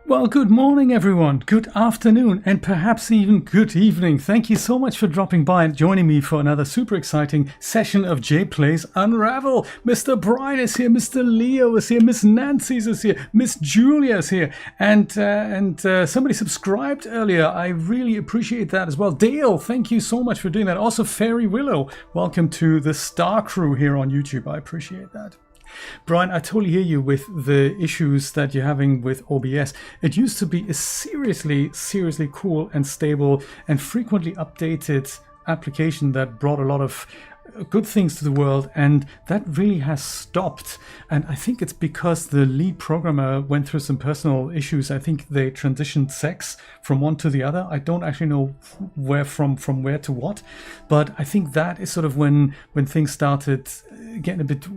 Well, good morning, everyone. Good afternoon, and perhaps even good evening. Thank you so much for dropping by and joining me for another super exciting session of J Plays Unravel. Mr. Brian is here, Mr. Leo is here, Miss Nancy is here, Miss Julia is here, and somebody subscribed earlier. I really appreciate that as well. Dale, thank you so much for doing that. Also, Fairy Willow, welcome to the Star Crew here on YouTube. I appreciate that. Brian, I totally hear you with the issues that you're having with OBS. It used to be a seriously cool and stable and frequently updated application that brought a lot of good things to the world, and that really has stopped. And I think it's because the lead programmer went through some personal issues. I think they transitioned sex from one to the other. I don't actually know where from where to what, but I think that is sort of when things started getting a bit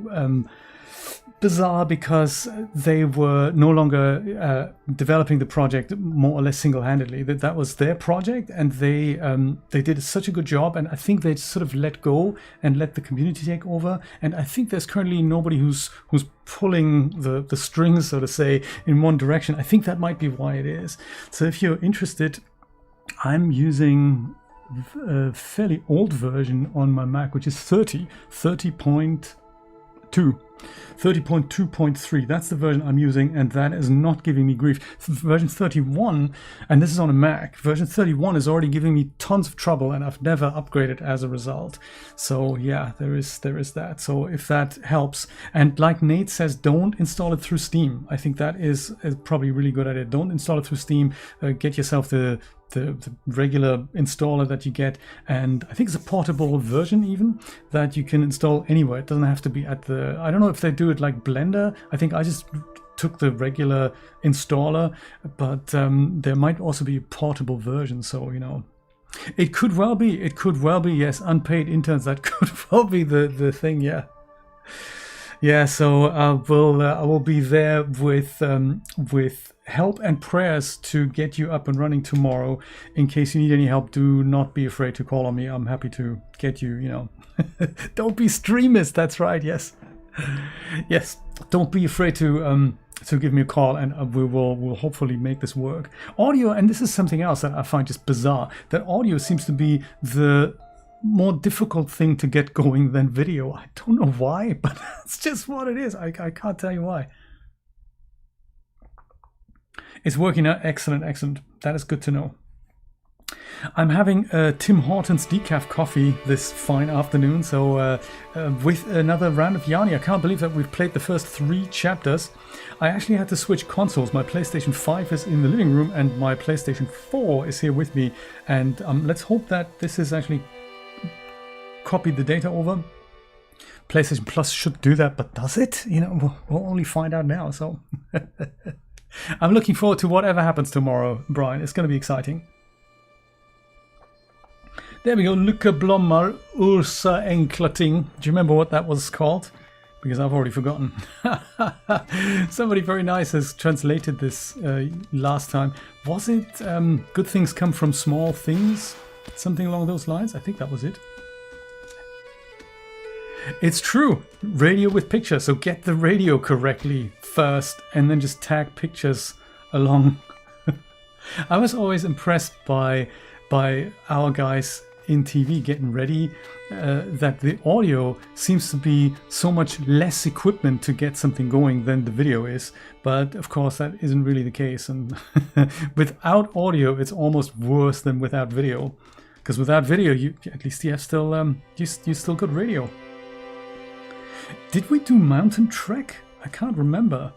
bizarre, because they were no longer developing the project more or less single-handedly. That was their project, and they did such a good job, and I think they sort of let go and let the community take over. And I think there's currently nobody who's pulling the strings, so to say, in one direction. I think that might be why it is. So if you're interested, I'm using a fairly old version on my Mac, which is 30.2.3. That's the version I'm using, and that is not giving me grief. Version 31, and this is on a Mac, version 31 is already giving me tons of trouble, and I've never upgraded as a result. So yeah, there is that. So if that helps, and like Nate says, don't install it through Steam. I think that is probably a really good idea. Don't install it through Steam. Get yourself the regular installer that you get, and I think it's a portable version even that you can install anywhere. It doesn't have to be at the, I don't know if they do it like Blender. I think I just took the regular installer, but there might also be a portable version, so you know, it could well be, yes, unpaid interns, that could well be the thing. Yeah, so I will be there with help and prayers to get you up and running tomorrow. In case you need any help, do not be afraid to call on me. I'm happy to get you, you know. Don't be streamers, that's right, yes. Yes, don't be afraid to give me a call, and we'll hopefully make this work. Audio, and this is something else that I find just bizarre, that audio seems to be the more difficult thing to get going than video. I don't know why, but that's just what it is. I can't tell you why. It's working out excellent. That is good to know. I'm having Tim Hortons decaf coffee this fine afternoon, so with another round of Yarny. I can't believe that we've played the first 3 chapters. I actually had to switch consoles. My PlayStation 5 is in the living room, and my PlayStation 4 is here with me. And let's hope that this is actually copied the data over. PlayStation Plus should do that, but does it? You know, we'll only find out now, so... I'm looking forward to whatever happens tomorrow, Brian. It's going to be exciting. There we go. Lykke Blommer, Ursa Enklating. Do you remember what that was called? Because I've already forgotten. Somebody very nice has translated this last time. Was it good things come from small things? Something along those lines? I think that was it. It's true. Radio with pictures. So get the radio correctly first, and then just tag pictures along. I was always impressed by our guys in TV getting ready, that the audio seems to be so much less equipment to get something going than the video is. But of course that isn't really the case, and without audio it's almost worse than without video, because without video you have still you still got radio. Did we do Mountain Trek? I can't remember.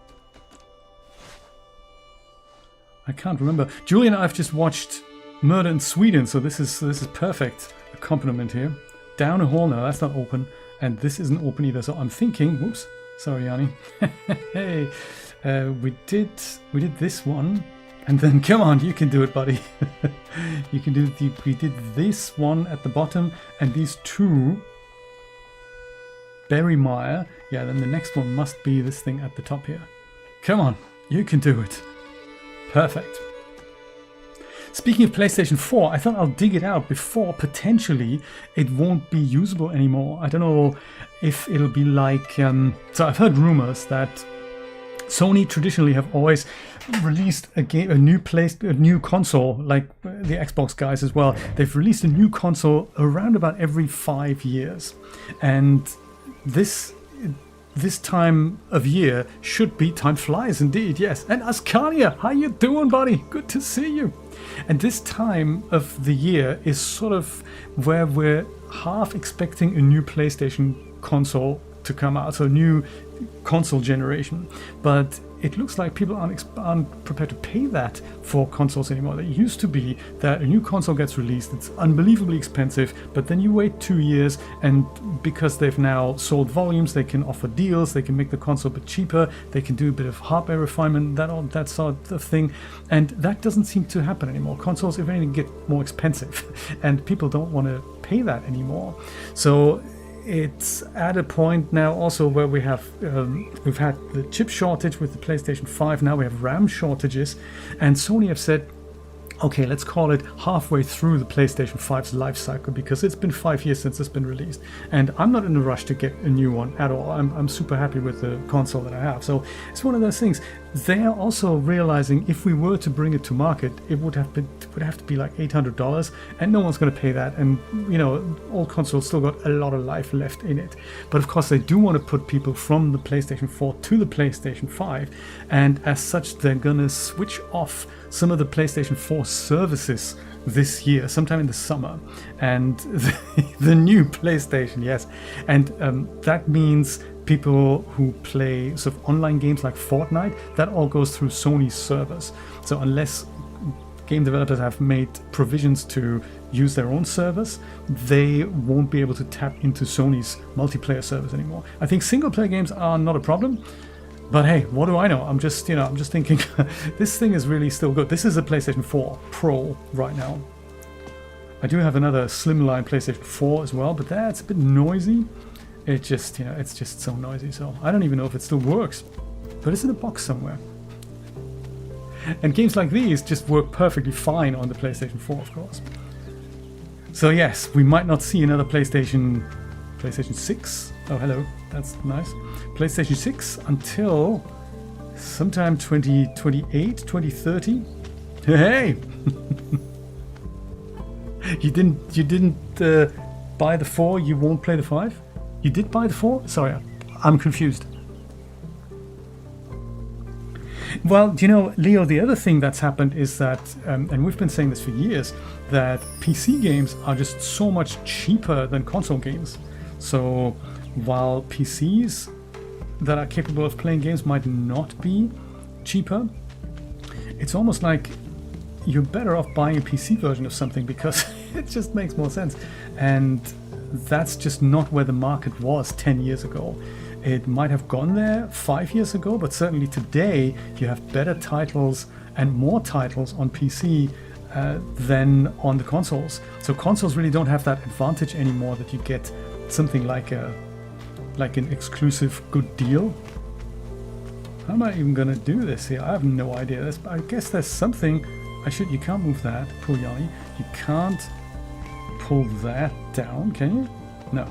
Julie and I've just watched Murder in Sweden, so this is perfect accompaniment here. Down a hole now, that's not open, and this isn't open either. So I'm thinking, whoops, sorry, Yarny. Hey, we did this one, and then come on, you can do it, buddy. You can do we did this one at the bottom, and these 2. Berry Mire. Yeah, then the next one must be this thing at the top here. Come on, you can do it. Perfect. Speaking of PlayStation 4, I thought I'll dig it out before potentially it won't be usable anymore. I don't know if it'll be like... so I've heard rumors that Sony traditionally have always released a new console, like the Xbox guys as well. They've released a new console around about every 5 years, and this time of year should be, time flies indeed, yes. And Ascania, how you doing, buddy? Good to see you. And this time of the year is sort of where we're half expecting a new PlayStation console to come out, so a new console generation. But it looks like people aren't prepared to pay that for consoles anymore. It used to be that a new console gets released, it's unbelievably expensive, but then you wait 2 years, and because they've now sold volumes, they can offer deals, they can make the console a bit cheaper, they can do a bit of hardware refinement, that sort of thing. And that doesn't seem to happen anymore. Consoles, if anything, get more expensive, and people don't want to pay that anymore. So it's at a point now also where we've had the chip shortage with the PlayStation 5. Now we have RAM shortages, and Sony have said, okay, let's call it halfway through the PlayStation 5's life cycle, because it's been 5 years since it's been released, and I'm not in a rush to get a new one at all. I'm super happy with the console that I have. So it's one of those things. They are also realizing if we were to bring it to market, it would have to be like $800, and no one's going to pay that. And you know, old consoles still got a lot of life left in it. But of course, they do want to put people from the PlayStation 4 to the PlayStation 5, and as such, they're going to switch off some of the PlayStation 4 services this year, sometime in the summer, and the new PlayStation, yes. And that means people who play sort of online games like Fortnite, that all goes through Sony's servers. So unless game developers have made provisions to use their own servers, they won't be able to tap into Sony's multiplayer servers anymore. I think single player games are not a problem, but hey, what do I know? I'm just thinking this thing is really still good. This is a PlayStation 4 Pro right now. I do have another slimline PlayStation 4 as well, but that's a bit noisy. It just, it's just so noisy. So I don't even know if it still works, but it's in a box somewhere. And games like these just work perfectly fine on the PlayStation 4, of course. So yes, we might not see another PlayStation 6. Oh, hello, that's nice. PlayStation 6 until sometime 2028, 2030. Hey! You didn't buy the 4, you won't play the 5? You did buy the 4? Sorry, I'm confused. Well, Leo, the other thing that's happened is that, and we've been saying this for years, that PC games are just so much cheaper than console games. So while PCs that are capable of playing games might not be cheaper, it's almost like you're better off buying a PC version of something because it just makes more sense. And that's just not where the market was 10 years ago. It might have gone there 5 years ago, but certainly today you have better titles and more titles on PC than on the consoles. So consoles really don't have that advantage anymore that you get something like an exclusive good deal. How am I even gonna do this here? I have no idea. I guess there's something you can't move that, poor Yarny. You can't pull that down, can you? No.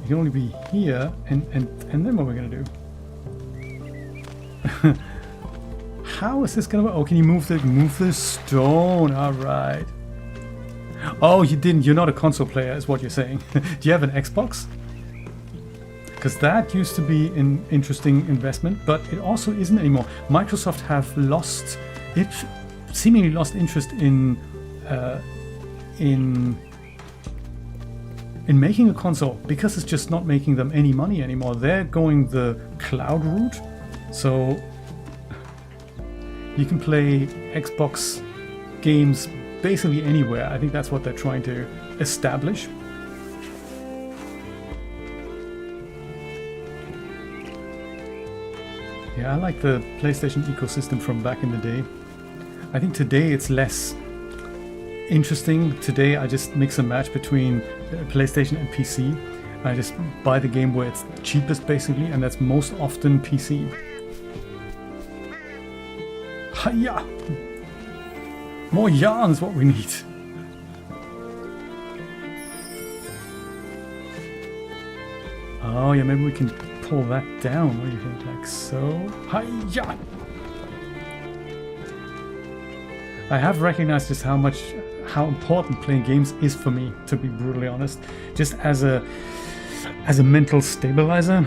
You can only be here, and then what are we gonna do? How is this gonna work? Oh, can you move the stone? All right. Oh, you didn't. You're not a console player, is what you're saying. Do you have an Xbox? Because that used to be an interesting investment, but it also isn't anymore. Microsoft have seemingly lost interest in making a console because it's just not making them any money anymore. They're going the cloud route, so you can play Xbox games basically anywhere. I think that's what they're trying to establish. Yeah, I like the PlayStation ecosystem from back in the day. I think today it's less interesting. Today I just mix and match between PlayStation and PC. I just buy the game where it's cheapest basically, and that's most often PC. Hiya! More yarn is what we need. Oh yeah, maybe we can pull that down. What do you think? Like so? Hi-ya! I have recognized just how important playing games is for me, to be brutally honest. Just as a mental stabilizer.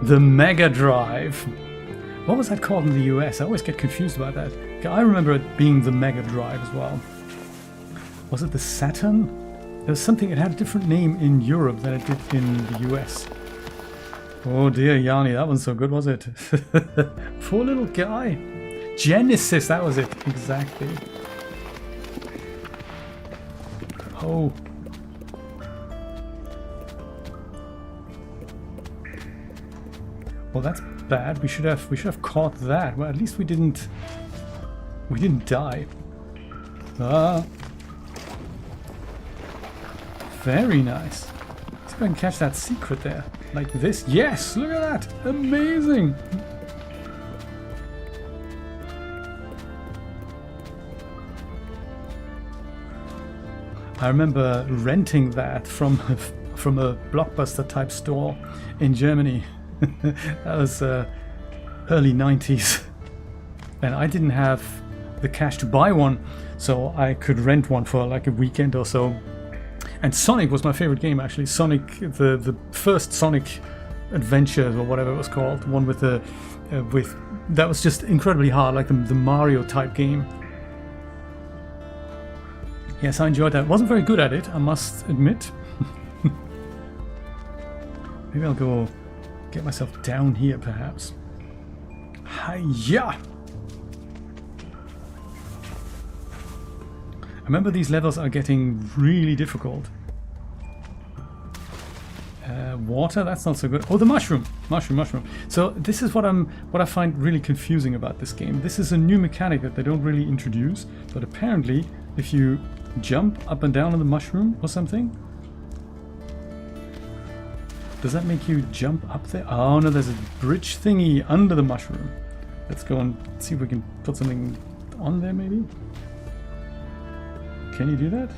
The Mega Drive. What was that called in the US? I always get confused about that. I remember it being the Mega Drive as well. Was it the Saturn? There was something, it had a different name in Europe than it did in the US. Oh dear, Yarny, that wasn't so good, was it? Poor little guy. Genesis, that was it, exactly. Oh. Well, that's bad. We should have caught that. Well, at least we didn't die. Ah. Very nice. Let's see if I can catch that secret there. Like this. Yes! Look at that! Amazing! I remember renting that from a Blockbuster type store in Germany. That was early 90s. And I didn't have the cash to buy one, so I could rent one for like a weekend or so. And Sonic was my favorite game, actually. Sonic, the first Sonic Adventures or whatever it was called, one with the that was just incredibly hard, like the Mario type game. Yes, I enjoyed that. Wasn't very good at it, I must admit. Maybe I'll go get myself down here, perhaps. Hi-ya! I remember these levels are getting really difficult. Water, that's not so good. Oh, the mushroom! Mushroom. So this is what I find really confusing about this game. This is a new mechanic that they don't really introduce, but apparently if you jump up and down on the mushroom or something, does that make you jump up there? Oh no, there's a bridge thingy under the mushroom. Let's go and see if we can put something on there maybe. Can you do that?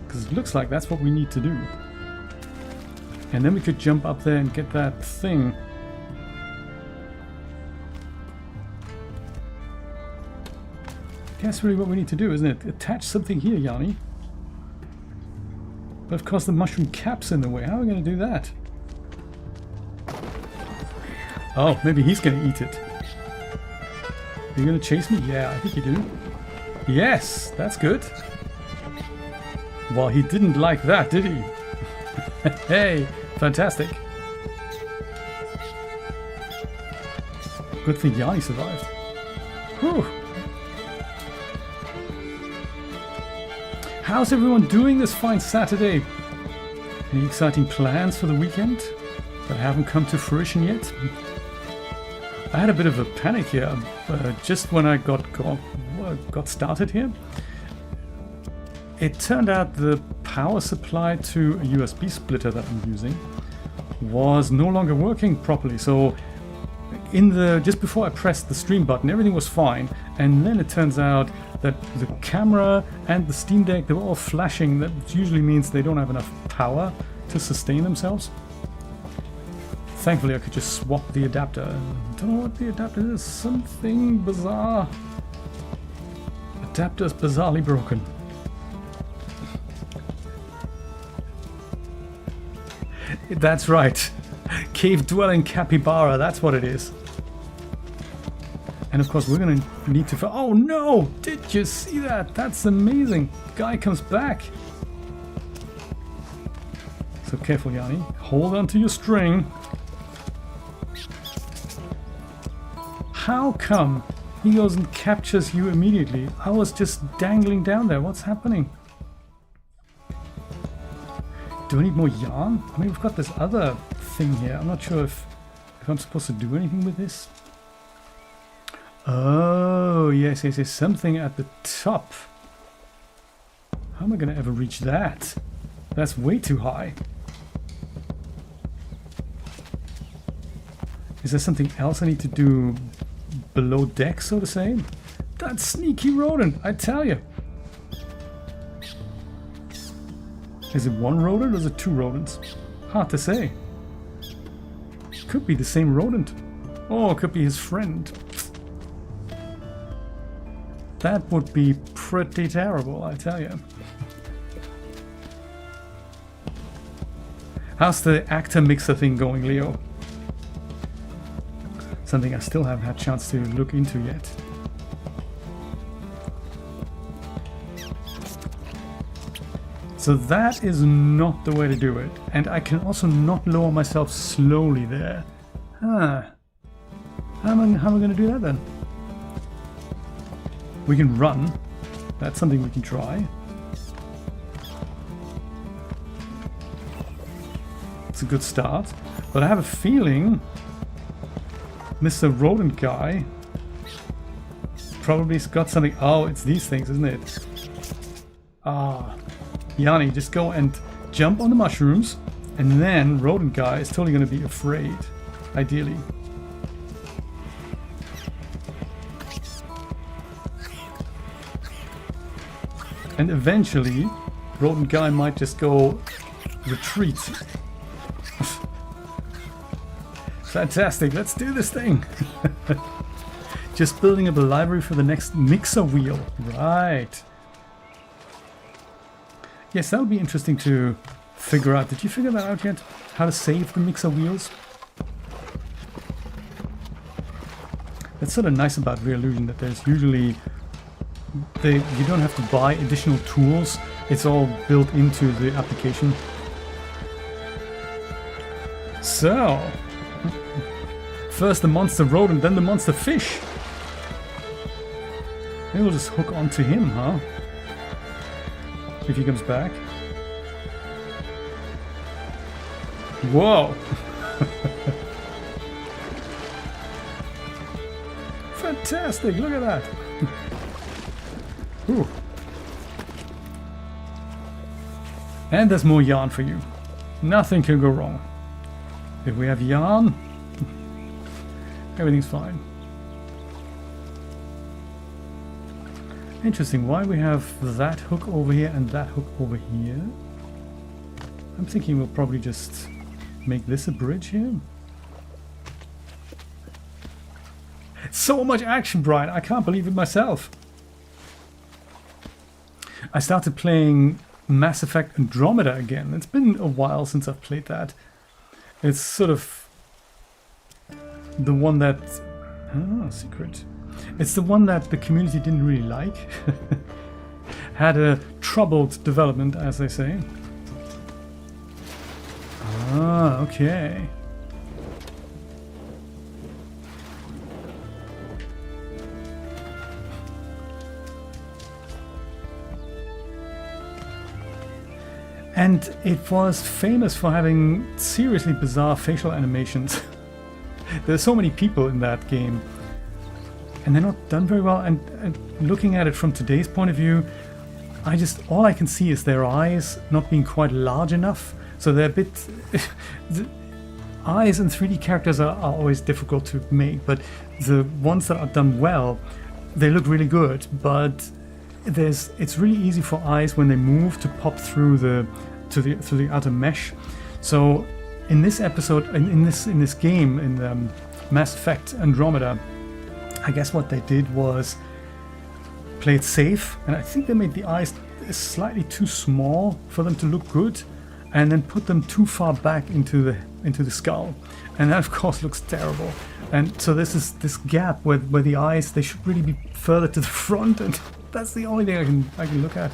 Because it looks like that's what we need to do. And then we could jump up there and get that thing. That's really what we need to do, isn't it? Attach something here, Yarny. But of course the mushroom cap's in the way. How are we going to do that? Oh, maybe he's going to eat it. Are you going to chase me? Yeah, I think you do. Yes, that's good. Well, he didn't like that, did he? Hey, fantastic. Good thing Yarny survived. Whew. How's everyone doing this fine Saturday? Any exciting plans for the weekend that haven't come to fruition yet? I had a bit of a panic here just when I got started here. It turned out the power supply to a USB splitter that I'm using was no longer working properly. So just before I pressed the stream button, everything was fine, and then it turns out that the camera and the Steam Deck, they were all flashing. That usually means they don't have enough power to sustain themselves. Thankfully I could just swap the adapter. I don't know what the adapter is. Something bizarre. Adapter's bizarrely broken. That's right. Cave dwelling capybara, that's what it is. And of course we're gonna need to... Oh no! Did you see that? That's amazing. Guy comes back. So careful, Yarny. Hold on to your string. How come he goes and captures you immediately? I was just dangling down there. What's happening? Do I need more yarn? I mean, we've got this other thing here. I'm not sure if I'm supposed to do anything with this. Oh, yes. Something at the top. How am I going to ever reach that? That's way too high. Is there something else I need to do below deck, so to say? That sneaky rodent, I tell you. Is it one rodent or is it two rodents? Hard to say. Could be the same rodent. Or it could be his friend. That would be pretty terrible, I tell you. How's the actor mixer thing going, Leo? Something I still haven't had a chance to look into yet. So that is not the way to do it. And I can also not lower myself slowly there. Huh. How am I going to do that then? We can run. That's something we can try. It's a good start. But I have a feeling Mr. Rodent guy probably's got something. Oh, it's these things, isn't it? Ah. Yarny, just go and jump on the mushrooms, and then Rodent guy is totally going to be afraid, ideally. And eventually, Rodent guy might just go retreat. Fantastic, let's do this thing. Just building up a library for the next mixer wheel. Right. Yes, that would be interesting to figure out. Did you figure that out yet? How to save the mixer wheels? That's sort of nice about Real Illusion, that there's usually... you don't have to buy additional tools. It's all built into the application. So... first the monster rodent, then the monster fish. Maybe we'll just hook onto him, huh? If he comes back. Whoa! Fantastic! Look at that! Ooh. And there's more yarn for you. Nothing can go wrong. If we have yarn, everything's fine. Interesting, why we have that hook over here and that hook over here? I'm thinking we'll probably just make this a bridge here. So much action, Brian! I can't believe it myself! I started playing Mass Effect Andromeda again. It's been a while since I've played that. It's sort of the one that... oh, secret. It's the one that the community didn't really like. Had a troubled development, as they say. Ah, okay. And it was famous for having seriously bizarre facial animations. There's so many people in that game. And they're not done very well. And looking at it from today's point of view, all I can see is their eyes not being quite large enough. So they're a bit... the eyes in 3D characters are always difficult to make, but the ones that are done well, they look really good. But it's really easy for eyes when they move to pop through through the outer mesh. So in this episode, in this game, in Mass Effect Andromeda, I guess what they did was play it safe, and I think they made the eyes slightly too small for them to look good, and then put them too far back into the skull, and that of course looks terrible. And so this is this gap where the eyes, they should really be further to the front, and that's the only thing I can look at.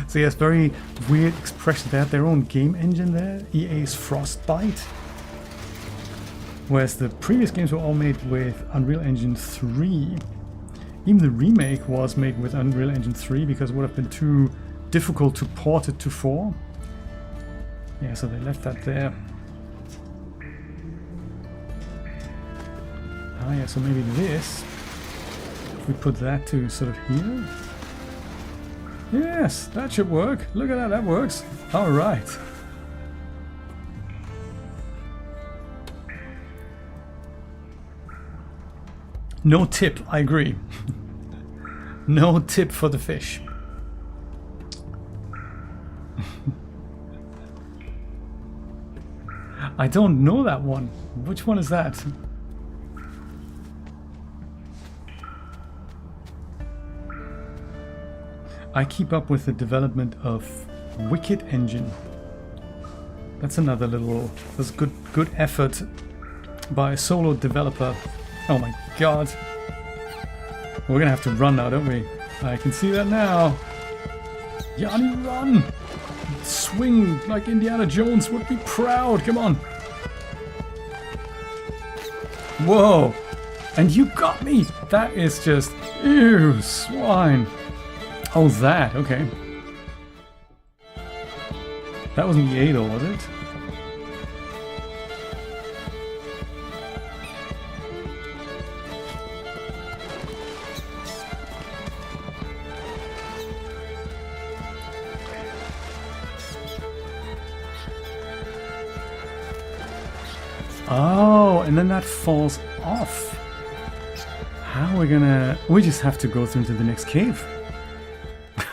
So yes, very weird expression. They have their own game engine there, EA's Frostbite. Whereas the previous games were all made with Unreal Engine 3. Even the remake was made with Unreal Engine 3 because it would have been too difficult to port it to 4. Yeah, so they left that there. Ah yeah, so maybe this, if we put that to sort of here. Yes, that should work. Look at that, that works. Alright. No tip, I agree. No tip for the fish. I don't know that one. Which one is that? I keep up with the development of Wicked Engine. That's another little... That's good effort by a solo developer. Oh my god. We're gonna have to run now, don't we? I can see that now. Yarny, run! Swing like Indiana Jones would be proud. Come on. Whoa. And you got me. That is just... Ew, swine. Oh, that. Okay. That wasn't the 8, was it? Oh, and then that falls off. How are we gonna... We just have to go through to the next cave.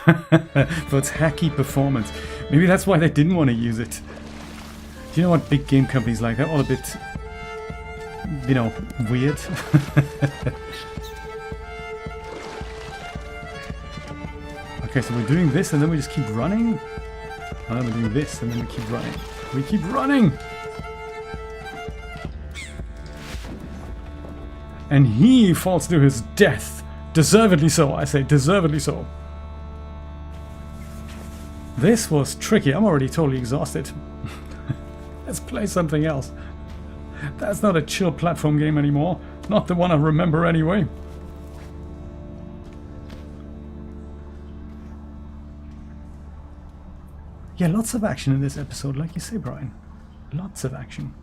For its hacky performance. Maybe that's why they didn't want to use it. Do you know what big game companies like that? All a bit... You know, weird. Okay, so we're doing this and then we just keep running? And then we're doing this and then we keep running. We keep running! And he falls to his death. Deservedly so, I say. Deservedly so. This was tricky. I'm already totally exhausted. Let's play something else. That's not a chill platform game anymore. Not the one I remember anyway. Yeah, lots of action in this episode, like you say, Brian. Lots of action.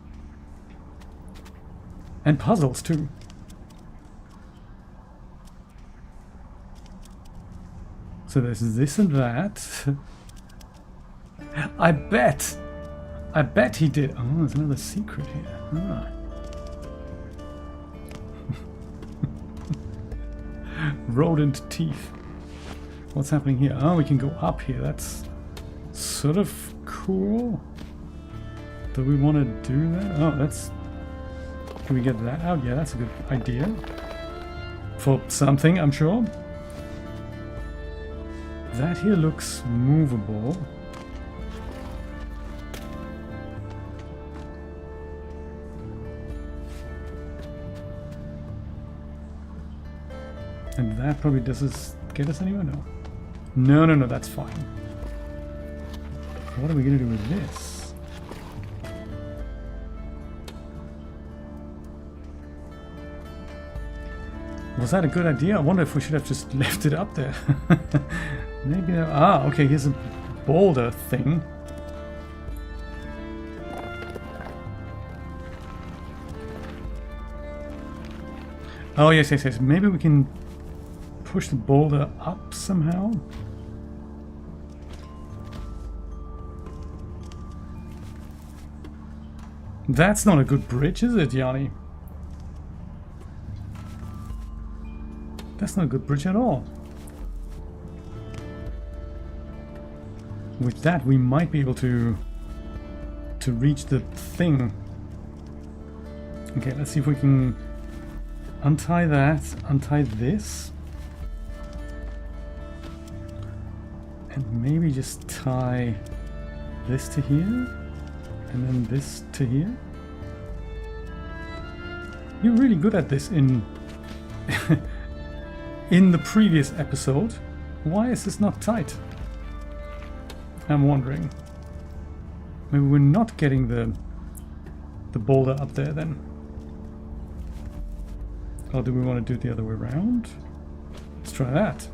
And puzzles, too. So there's this and that. I bet he did. Oh, there's another secret here. Ah. Rodent teeth. What's happening here? Oh, we can go up here. That's sort of cool. Do we want to do that? Oh, that's... Can we get that out? Yeah, that's a good idea. For something, I'm sure. That here looks movable. And that probably does get us anywhere? No. No, that's fine. What are we going to do with this? Was that a good idea? I wonder if we should have just left it up there. Maybe... Ah, okay, here's a boulder thing. Oh, yes. Maybe we can push the boulder up somehow. That's not a good bridge, is it, Yarny? That's not a good bridge at all. With that, we might be able to reach the thing. Okay, let's see if we can untie that, untie this. And maybe just tie this to here, and then this to here. You're really good at this in in the previous episode. Why is this not tight? I'm wondering. Maybe we're not getting the boulder up there then. Or do we want to do it the other way around? Let's try that.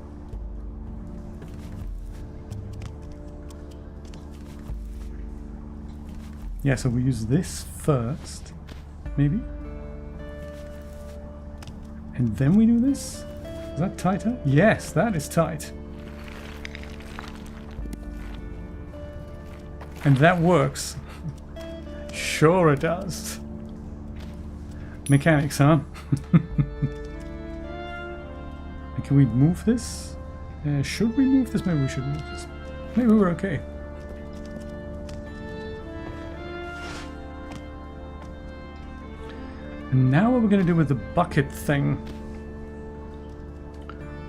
Yeah, so we use this first, maybe? And then we do this? Is that tighter? Yes, that is tight. And that works. Sure it does. Mechanics, huh? And can we move this? Should we move this? Maybe we should move this. Maybe we're okay. And now what we're going to do with the bucket thing.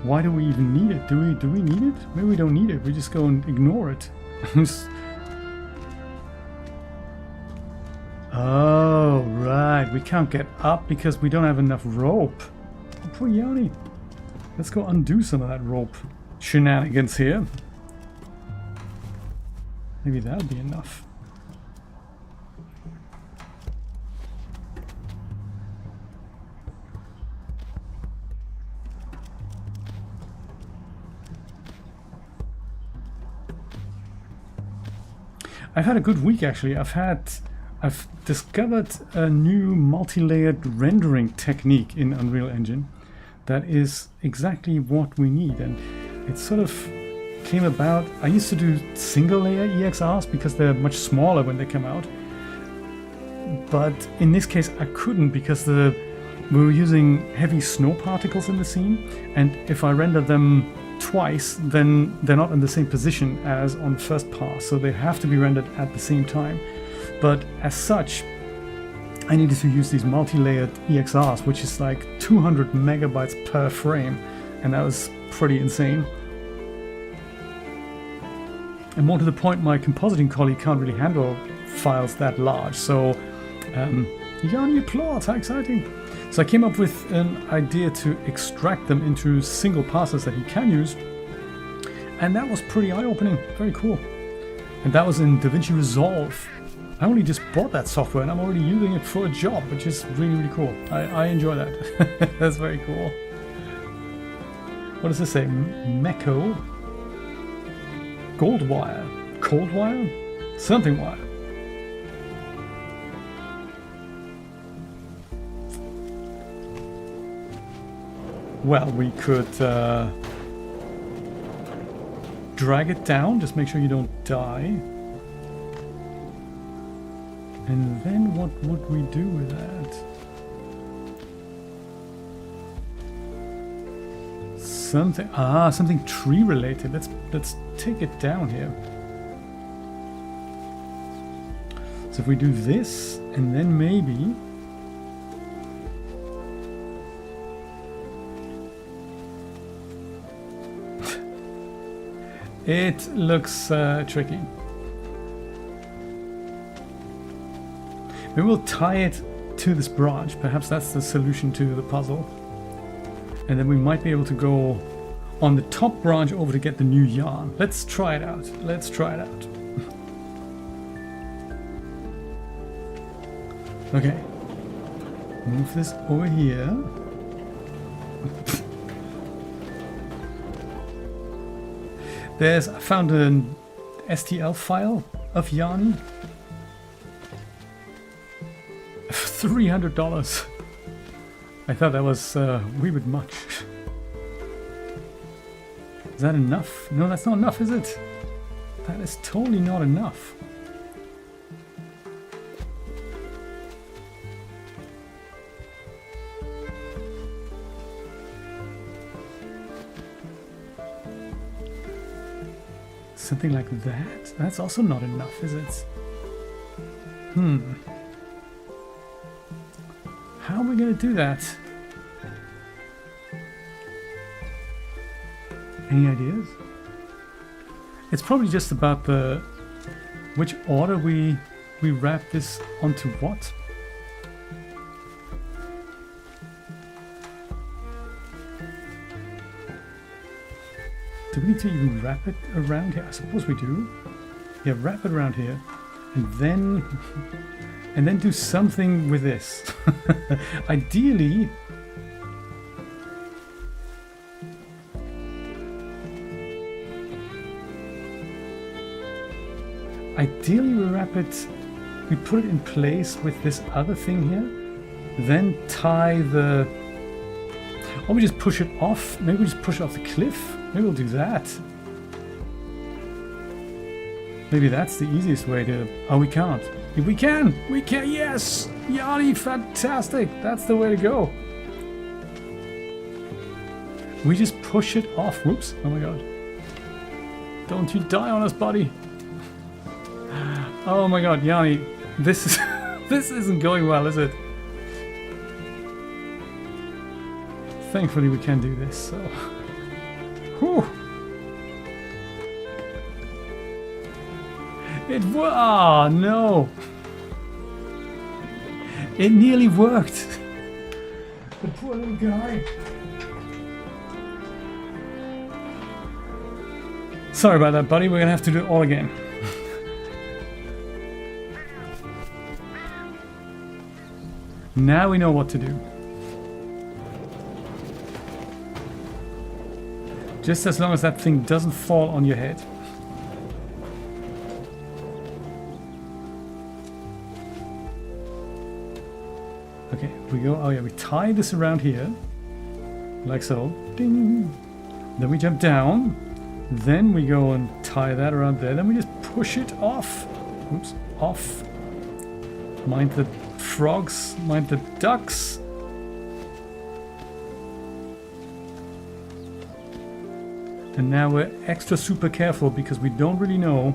Why do we even need it? Do we need it? Maybe we don't need it. We just go and ignore it. Oh, right. We can't get up because we don't have enough rope. Oh, poor Yarny. Let's go undo some of that rope shenanigans here. Maybe that'll be enough. I've had a good week actually. I've discovered a new multi-layered rendering technique in Unreal Engine that is exactly what we need, and it sort of came about. I used to do single layer EXRs because they're much smaller when they come out, but in this case I couldn't because we were using heavy snow particles in the scene, and if I render them twice, then they're not in the same position as on first pass, so they have to be rendered at the same time. But as such, I needed to use these multi-layered EXRs, which is like 200 megabytes per frame, and that was pretty insane. And more to the point, my compositing colleague can't really handle files that large, so Yarny applauds, how exciting! So I came up with an idea to extract them into single passes that he can use, and that was pretty eye-opening, very cool. And that was in DaVinci Resolve. I only just bought that software and I'm already using it for a job, which is really, really cool. I enjoy that. That's very cool. What does this say? Meko? Gold wire? Cold wire? Something wire. Well, we could drag it down, just make sure you don't die. And then what would we do with that? Something tree related. Let's take it down here. So if we do this, and then maybe it looks tricky. Maybe we'll tie it to this branch. Perhaps that's the solution to the puzzle. And then we might be able to go on the top branch over to get the new yarn. Let's try it out. Let's try it out. Okay. Move this over here. I found an STL file of Yarny. $300. I thought that was a wee bit much. Is that enough? No, that's not enough, is it? That is totally not enough. Something like that? That's also not enough, is it? How are we going to do that? Any ideas? It's probably just about which order we wrap this onto what. Do we need to even wrap it around here? I suppose we do. Yeah, wrap it around here, and then do something with this. Ideally, we wrap it, we put it in place with this other thing here, then tie the, or we just push it off. Maybe we just push it off the cliff. Maybe we'll do that. Maybe that's the easiest way to... Oh, we can't. We can! We can! Yes! Yarny, fantastic! That's the way to go. We just push it off. Whoops. Oh my god. Don't you die on us, buddy. Oh my god, Yarny. This isn't going well, is it? thankfully we can do this, so... Whew. Ah, no! It nearly worked! The poor little guy. Sorry about that, buddy. We're gonna have to do it all again. Now we know what to do. Just as long as that thing doesn't fall on your head. Okay, we go. Oh yeah, we tie this around here. Like so. Ding! Then we jump down. Then we go and tie that around there. Then we just push it off. Oops, off. Mind the frogs, mind the ducks. And now we're extra super careful because we don't really know.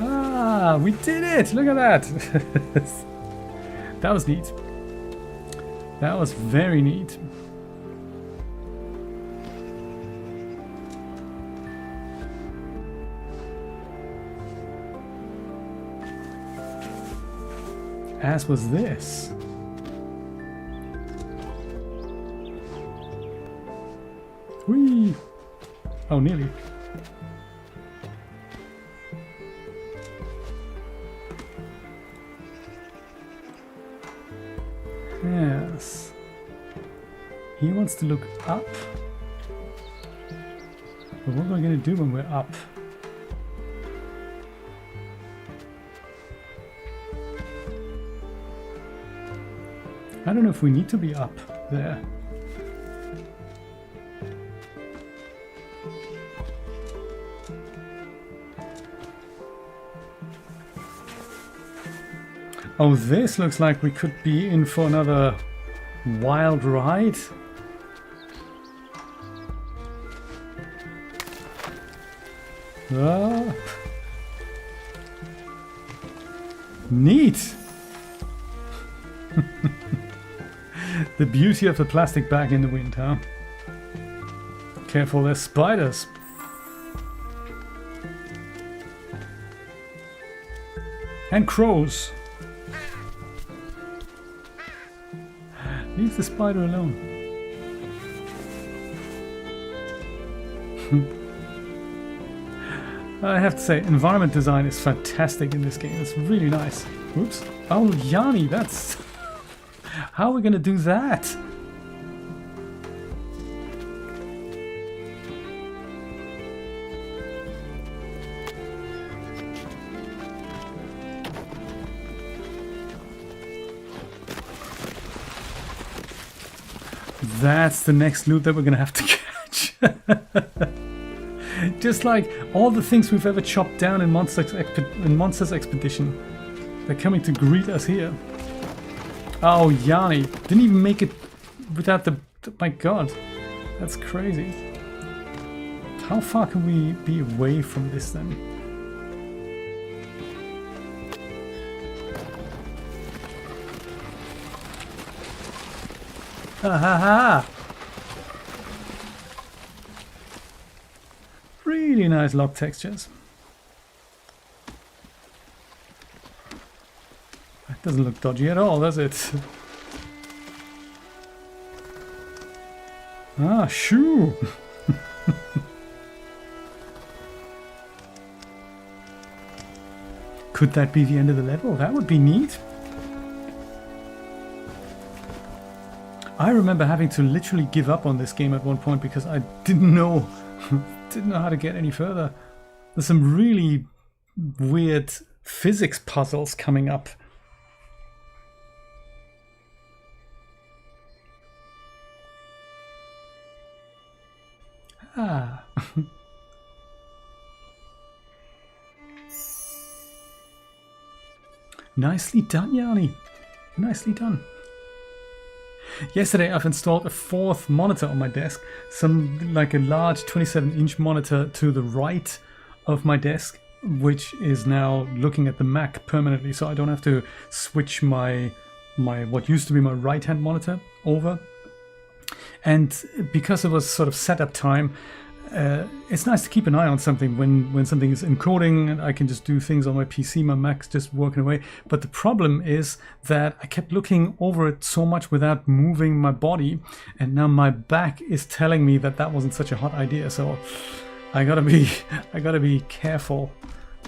Ah, we did it! Look at that! That was neat. That was very neat. As was this. Whee! Oh, nearly. Yes. He wants to look up. But what are we going to do when we're up? I don't know if we need to be up there. Oh, this looks like we could be in for another wild ride. Ah. Neat! The beauty of the plastic bag in the wind, huh? Careful, there's spiders. And crows. Leave the spider alone. I have to say, environment design is fantastic in this game. It's really nice. Oops. Oh, Yarny, that's... How are we going to do that? That's the next loot that we're going to have to catch. Just like all the things we've ever chopped down in Monsters Expedition. They're coming to greet us here. Oh, Yarny. Didn't even make it without the... My god. That's crazy. How far can we be away from this then? Ha ha ha! Really nice lock textures. That doesn't look dodgy at all, does it? Ah, shoe! Could that be the end of the level? That would be neat. I remember having to literally give up on this game at one point because I didn't know how to get any further. There's some really weird physics puzzles coming up. Ah. Nicely done, Yarny. Nicely done. Yesterday I've installed a fourth monitor on my desk, like a large 27-inch monitor to the right of my desk, which is now looking at the Mac permanently, so I don't have to switch my what used to be my right-hand monitor over. And because it was sort of setup time, it's nice to keep an eye on something when something is encoding, and I can just do things on my PC, my Mac's just working away. But the problem is that I kept looking over it so much without moving my body, and now my back is telling me that that wasn't such a hot idea. So I gotta be careful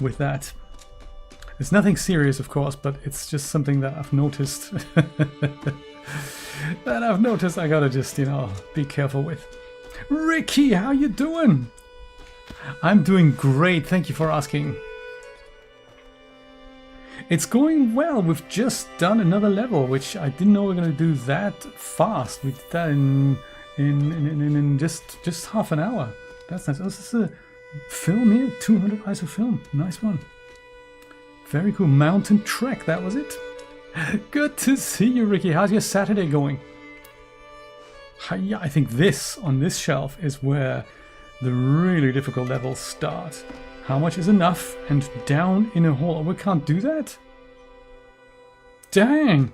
with that. It's nothing serious, of course, but it's just something that I've noticed. I gotta just, be careful with. Ricky, how you doing? I'm doing great, thank you for asking. It's going well. We've just done another level, which I didn't know we were gonna do that fast. We did that in just half an hour. That's nice. Oh, this is a film here, 200 ISO film. Nice one. Very cool. Mountain Trek, that was it. Good to see you, Ricky. How's your Saturday going? Yeah, I think this, on this shelf, is where the really difficult levels start. How much is enough? And down in a hole. Oh, we can't do that? Dang!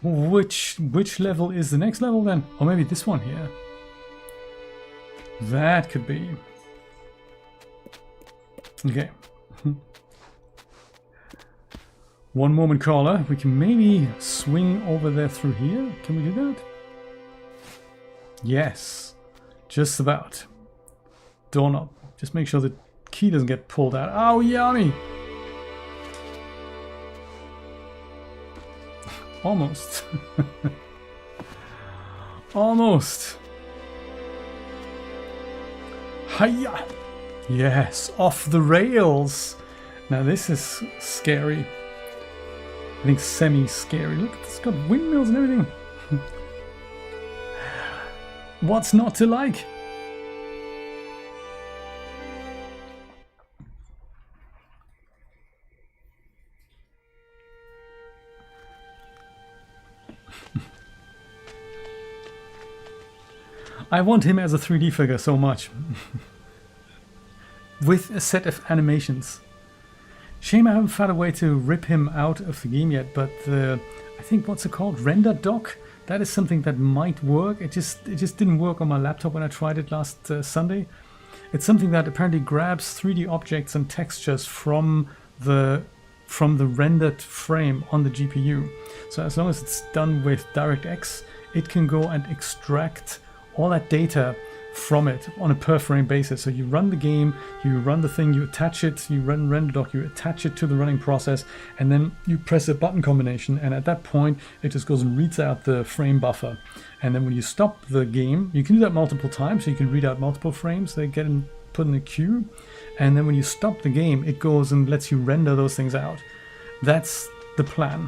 Which level is the next level then? Or maybe this one here. That could be. Okay. One moment, caller. We can maybe swing over there through here. Can we do that? Yes. Just about. Doorknob. Just make sure the key doesn't get pulled out. Oh, Yarny! Almost. Almost. Hiya! Yes, off the rails. Now this is scary. I think semi-scary. Look, it's got windmills and everything. What's not to like? I want him as a 3D figure so much. With a set of animations. Shame I haven't found a way to rip him out of the game yet, but I think, what's it called? Render dock? That is something that might work. It just didn't work on my laptop when I tried it last Sunday. It's something that apparently grabs 3D objects and textures from the rendered frame on the GPU. So as long as it's done with DirectX, it can go and extract all that data from it on a per frame basis. So you run the game, you run the thing, you attach it, you run render dock, you attach it to the running process, and then you press a button combination, and at that point it just goes and reads out the frame buffer. And then when you stop the game, you can do that multiple times, so you can read out multiple frames, they get put in a queue, and then when you stop the game, it goes and lets you render those things out. That's the plan.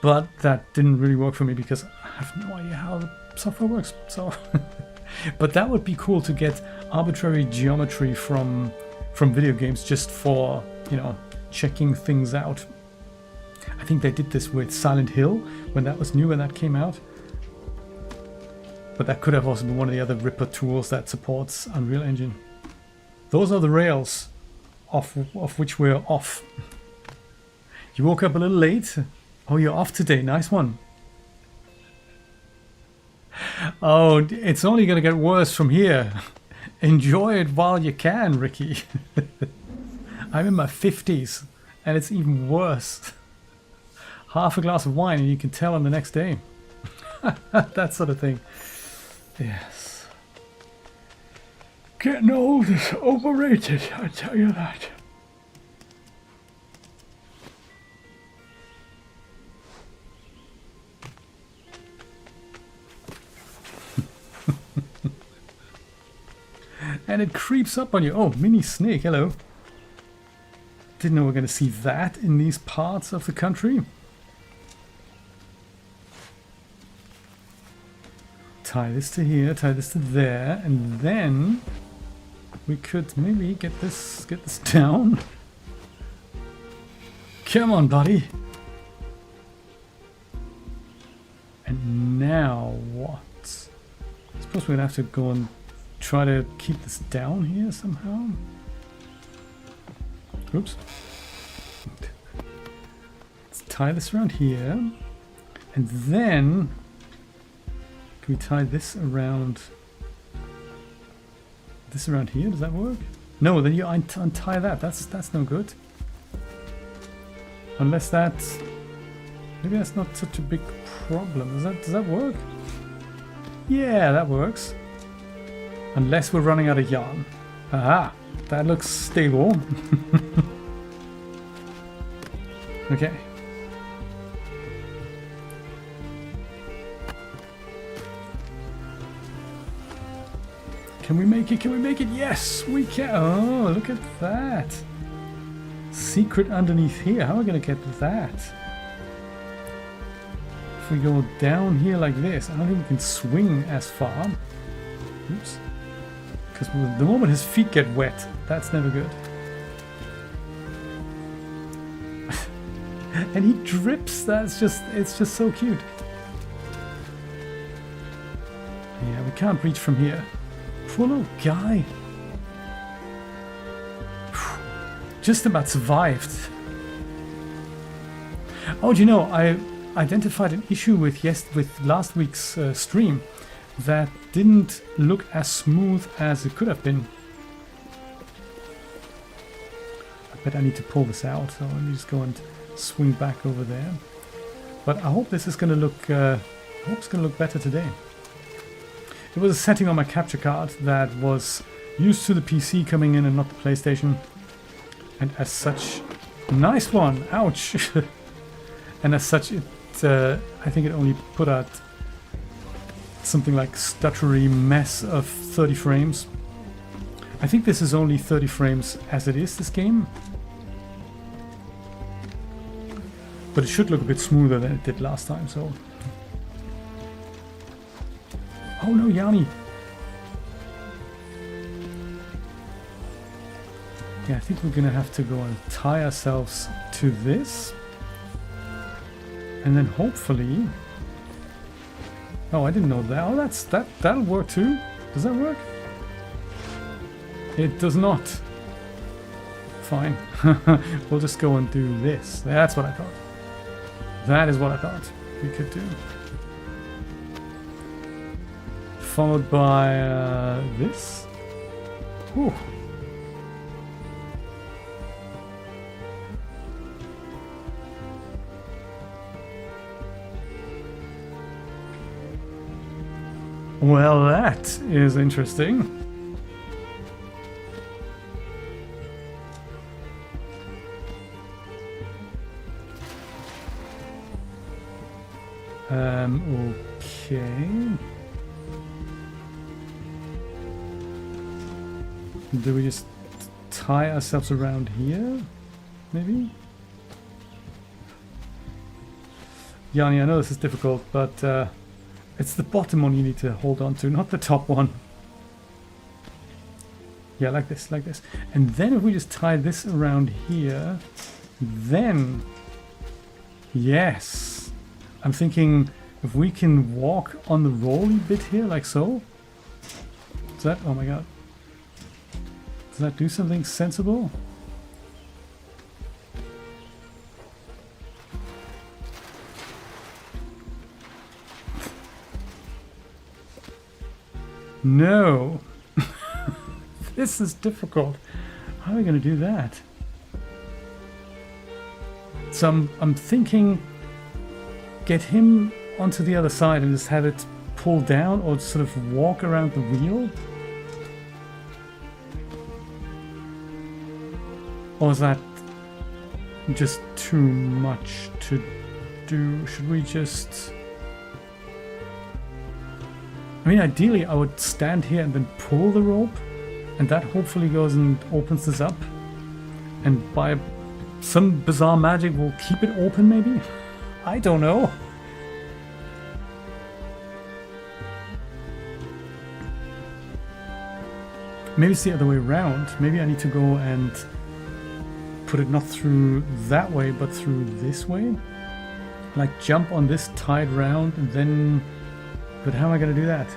But that didn't really work for me because I have no idea how the software works. So but that would be cool to get arbitrary geometry from video games just for, checking things out. I think they did this with Silent Hill when that was new, when that came out. But that could have also been one of the other Ripper tools that supports Unreal Engine. Those are the rails of which we're off. You woke up a little late. Oh, you're off today. Nice one. Oh, it's only going to get worse from here. Enjoy it while you can, Ricky. I'm in my 50s and it's even worse. Half a glass of wine and you can tell on the next day. That sort of thing. Yes. Getting old is overrated, I tell you that. And it creeps up on you. Oh, mini snake, hello. Didn't know we we're going to see that in these parts of the country. Tie this to here, tie this to there, and then we could maybe get this down. Come on, buddy. And now what? I suppose we're going to have to go and try to keep this down here somehow. Oops. Let's tie this around here, and then can we tie this around here? Does that work? No, then you untie that. That's no good. Unless that's, maybe that's not such a big problem. Does that work? Yeah, that works. Unless we're running out of yarn. Aha, that looks stable. Okay. Can we make it? Can we make it? Yes, we can. Oh, look at that. Secret underneath here. How are we going to get that? If we go down here like this, I don't think we can swing as far. Oops. Because the moment his feet get wet, that's never good. And he drips. It's just so cute. Yeah, we can't reach from here. Poor little guy. Just about survived. Oh, do you know, I identified an issue with last week's stream that didn't look as smooth as it could have been. I bet I need to pull this out, so let me just go and swing back over there. But I hope this is going to look. I hope it's going to look better today. It was a setting on my capture card that was used to the PC coming in and not the PlayStation, and as such, nice one. Ouch! And as such, it I think it only put out something like stuttery mess of 30 frames. I think this is only 30 frames as it is, this game. But it should look a bit smoother than it did last time, so... Oh no, Yarny! Yeah, I think we're gonna have to go and tie ourselves to this. And then hopefully... Oh, I didn't know that. Oh, that'll work too. Does that work? It does not. Fine. We'll just go and do this. That's what I thought. That is what I thought we could do. Followed by this. Whew. Well, that is interesting. Okay. Do we just tie ourselves around here? Maybe? Yarny, I know this is difficult, but it's the bottom one you need to hold on to, not the top one. Yeah, like this, like this. And then if we just tie this around here, then... Yes! I'm thinking if we can walk on the rolly bit here, like so. Does that... Oh my god. Does that do something sensible? No! This is difficult. How are we going to do that? So I'm thinking get him onto the other side and just have it pull down, or sort of walk around the wheel? Or is that just too much to do? Should we just... I mean, ideally I would stand here and then pull the rope, and that hopefully goes and opens this up, and by some bizarre magic we'll keep it open maybe? I don't know. Maybe it's the other way around. Maybe I need to go and put it not through that way but through this way. Like jump on this tied round and then... But how am I going to do that?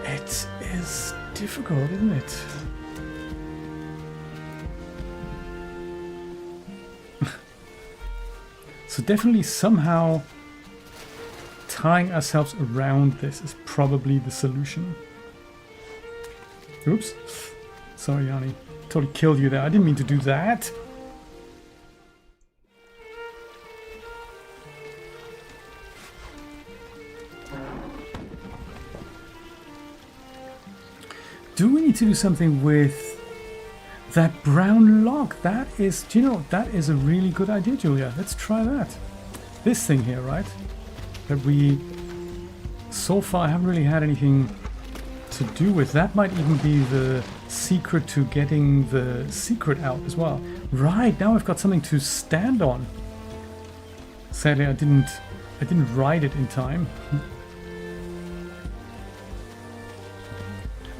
It is difficult, isn't it? So definitely somehow tying ourselves around this is probably the solution. Oops. Sorry, Yarny. Totally killed you there. I didn't mean to do that. Do we need to do something with that brown log? That is, do you know, that is a really good idea, Julia. Let's try that. This thing here, right? That we so far haven't really had anything to do with. That might even be the secret to getting the secret out as well. Right, now I've got something to stand on. Sadly, I didn't write it in time.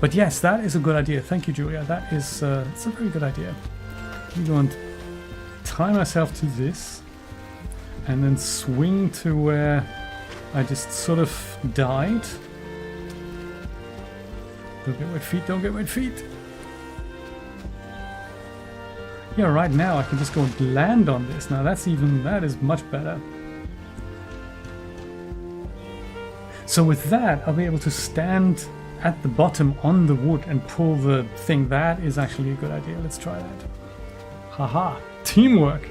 But yes, that is a good idea. Thank you, Julia. That is it's a very good idea. We're going to tie myself to this and then swing to where I just sort of died. Don't get wet feet, don't get wet feet. Yeah, right now I can just go and land on this. Now that is much better. So with that, I'll be able to stand at the bottom on the wood and pull the thing. That is actually a good idea. Let's try that. Haha, teamwork.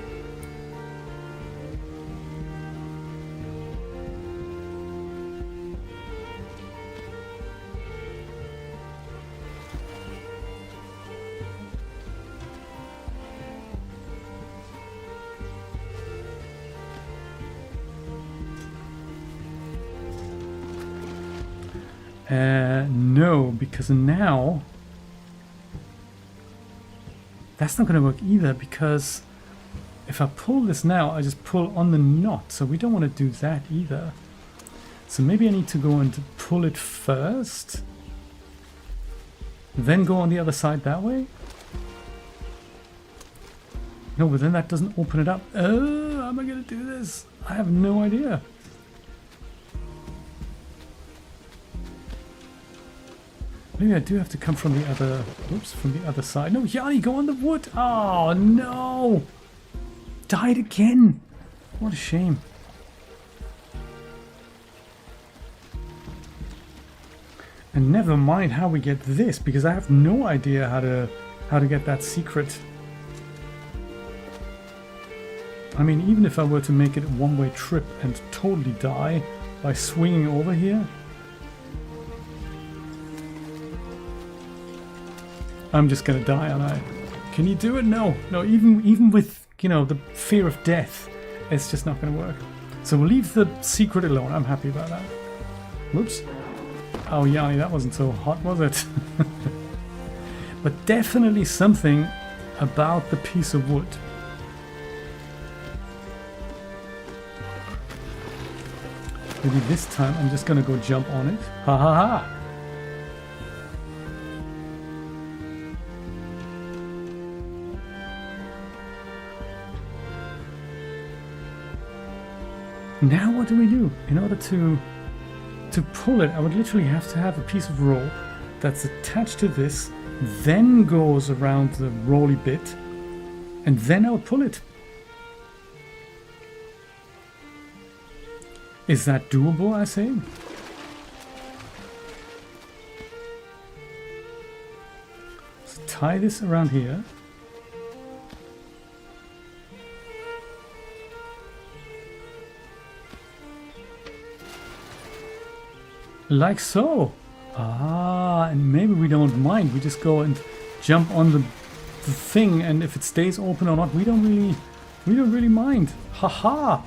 No, because now that's not going to work either, because if I pull this now, I just pull on the knot, so we don't want to do that either. So maybe I need to go and pull it first, then go on the other side that way? No, but then that doesn't open it up. Oh, how am I going to do this? I have no idea. Maybe I do have to come from the other, oops, from the other side. No, Yarny, go on the wood. Oh, no. Died again. What a shame. And never mind how we get this, because I have no idea how to get that secret. I mean, even if I were to make it a one-way trip and totally die by swinging over here, I'm just gonna die, aren't I? Can you do it? No. No, even with, you know, the fear of death, it's just not gonna work. So we'll leave the secret alone. I'm happy about that. Whoops. Oh, Yarny, that wasn't so hot, was it? But definitely something about the piece of wood. Maybe this time I'm just gonna go jump on it. Ha ha ha! Now what do we do? In order to pull it, I would literally have to have a piece of rope that's attached to this, then goes around the rolly bit, and then I would pull it. Is that doable, I say? So tie this around here. Like so. Ah, and maybe we don't mind. We just go and jump on the thing, and if it stays open or not, we don't really mind. Haha.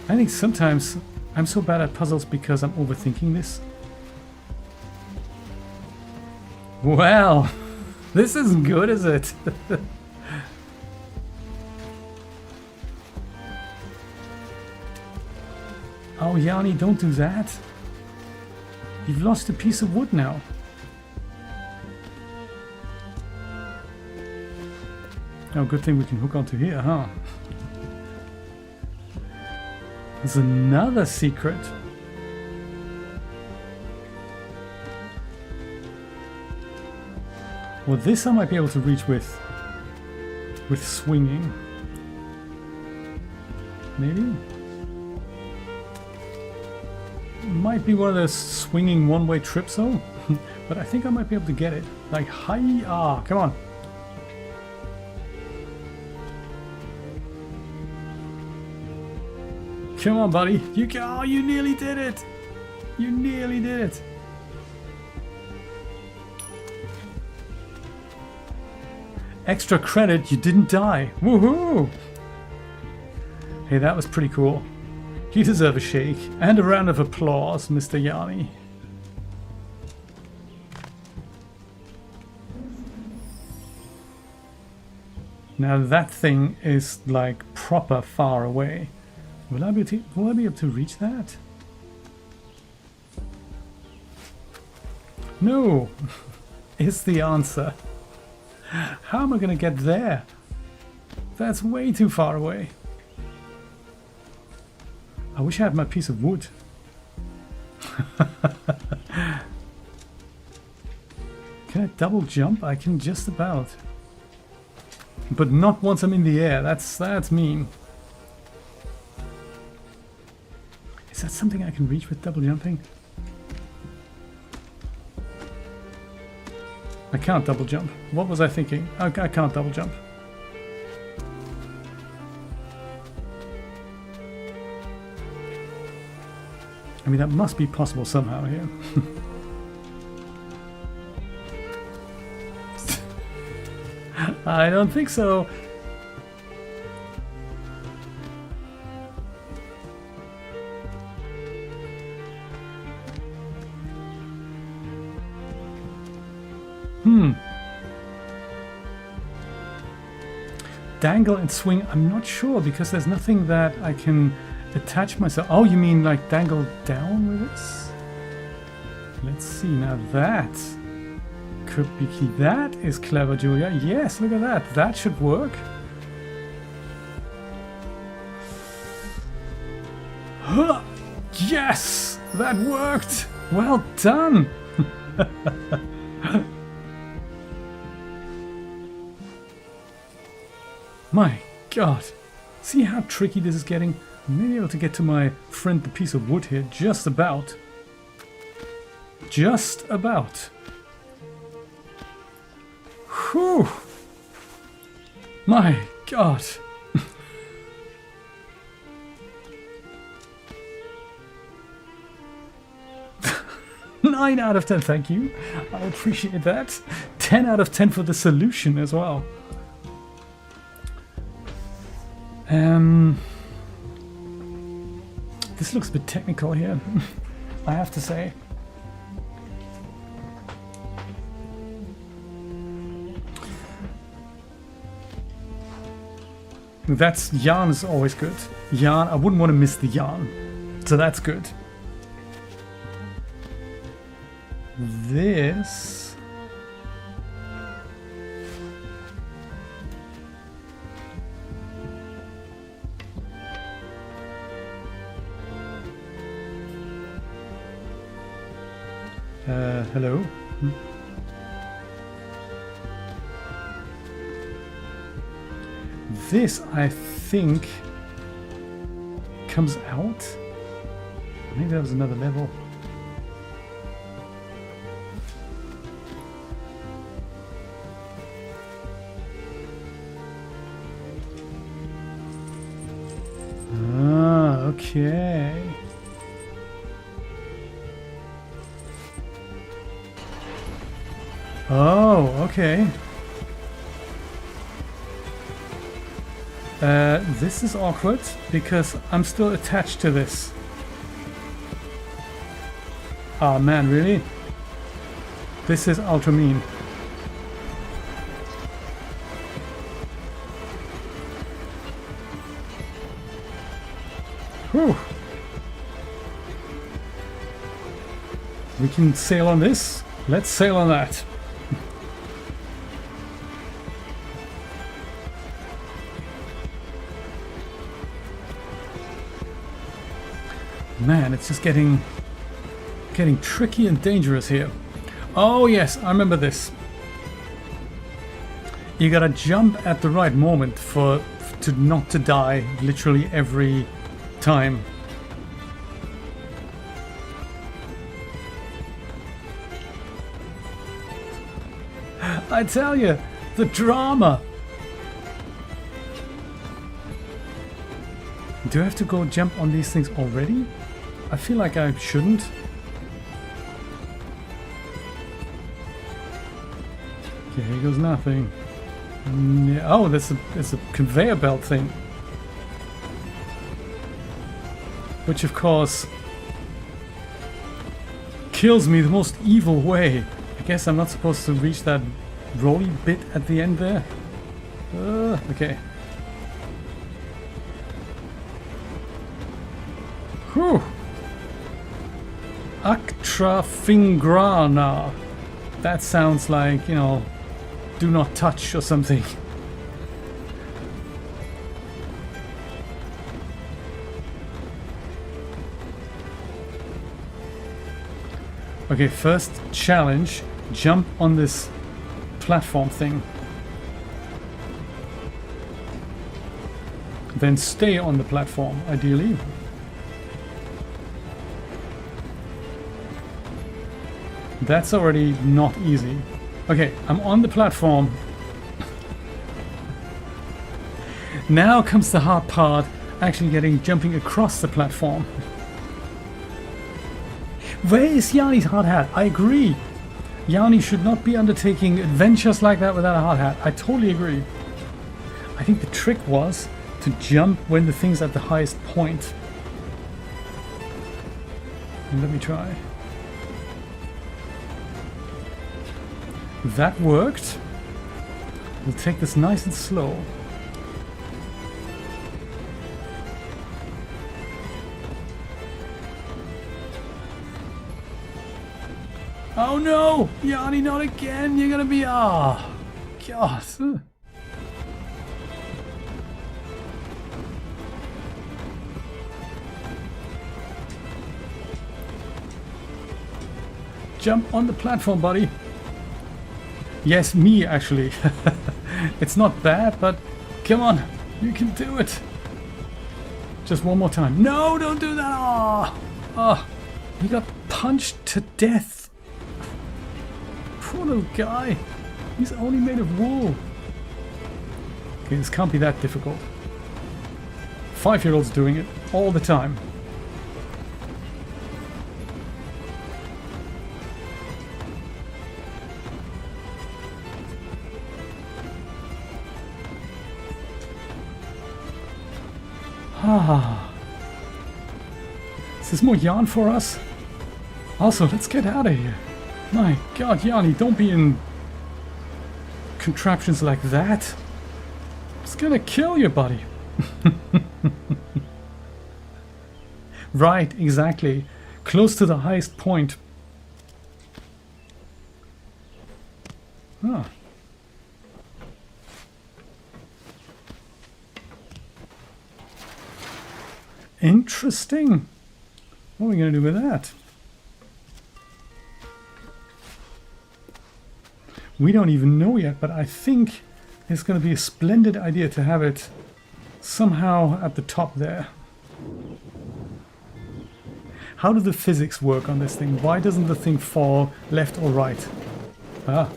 I think sometimes I'm so bad at puzzles because I'm overthinking this. Well, this isn't good, is it? Oh, Yarny, don't do that. You've lost a piece of wood now. Oh, good thing we can hook onto here, huh? There's another secret. Well, this I might be able to reach with swinging. maybe? Might be one of those swinging one-way trips though, but I think I might be able to get it. Like, hi, ah, come on. Come on, buddy. You can, oh, you nearly did it. You nearly did it. Extra credit, you didn't die. Woohoo! Hey, that was pretty cool. You deserve a shake and a round of applause, Mr. Yarny. Now that thing is like proper far away. Will I be able to reach that? No, is the answer. How am I going to get there? That's way too far away. I wish I had my piece of wood. Can I double jump? I can just about. But not once I'm in the air. That's mean. Is that something I can reach with double jumping? I can't double jump. What was I thinking? I can't double jump. I mean, that must be possible somehow here. I don't think so. Dangle and swing, I'm not sure because there's nothing that I can attach myself. Oh, you mean like dangle down with this? Let's see, now that could be key. That is clever, Julia. Yes, look at that. That should work. Huh. Yes, that worked. Well done. My God, see how tricky this is getting? I may be able to get to my friend the piece of wood here, just about. Just about. Whew. My God. 9 out of 10, thank you. I appreciate that. 10 out of 10 for the solution as well. This looks a bit technical here, I have to say. That's yarn is always good. Yarn, I wouldn't want to miss the yarn, so that's good. This. Hello? This, I think, comes out. Maybe that was another level. Ah, okay. Oh, okay. This is awkward because I'm still attached to this. Oh man, really? This is ultra mean. Whew. We can sail on this. Let's sail on that. Man, it's just getting tricky and dangerous here. Oh yes, I remember this. You gotta jump at the right moment to not to die literally every time. I tell you, the drama. Do I have to go jump on these things already? I feel like I shouldn't. Okay, here goes nothing. Oh, that's a conveyor belt thing. Which of course kills me the most evil way. I guess I'm not supposed to reach that rolly bit at the end there. Okay. Whew. Actra fingrana. That sounds like, you know, do not touch or something. Okay, first challenge. Jump on this platform thing. Then stay on the platform, ideally. That's already not easy. Okay, I'm on the platform. Now comes the hard part, actually jumping across the platform. Where is Yarny's hard hat? I agree. Yarny should not be undertaking adventures like that without a hard hat. I totally agree. I think the trick was to jump when the thing's at the highest point. Let me try. That worked. We'll take this nice and slow. Oh no! Yarny, not again! You're gonna be... Ah! Oh, God! Jump on the platform, buddy! Yes, me, actually. It's not bad, but come on, you can do it. Just one more time. No, don't do that. Oh, oh, he got punched to death. Poor little guy. He's only made of wool. Okay, this can't be that difficult. 5-year-olds doing it all the time. Ah. Is this more yarn for us? Also, let's get out of here. My God, Yarny, don't be in contraptions like that. It's gonna kill you, buddy. Right, exactly. Close to the highest point. Ah. Interesting. What are we going to do with that? We don't even know yet, but I think it's going to be a splendid idea to have it somehow at the top there. How do the physics work on this thing? Why doesn't the thing fall left or right? Ah.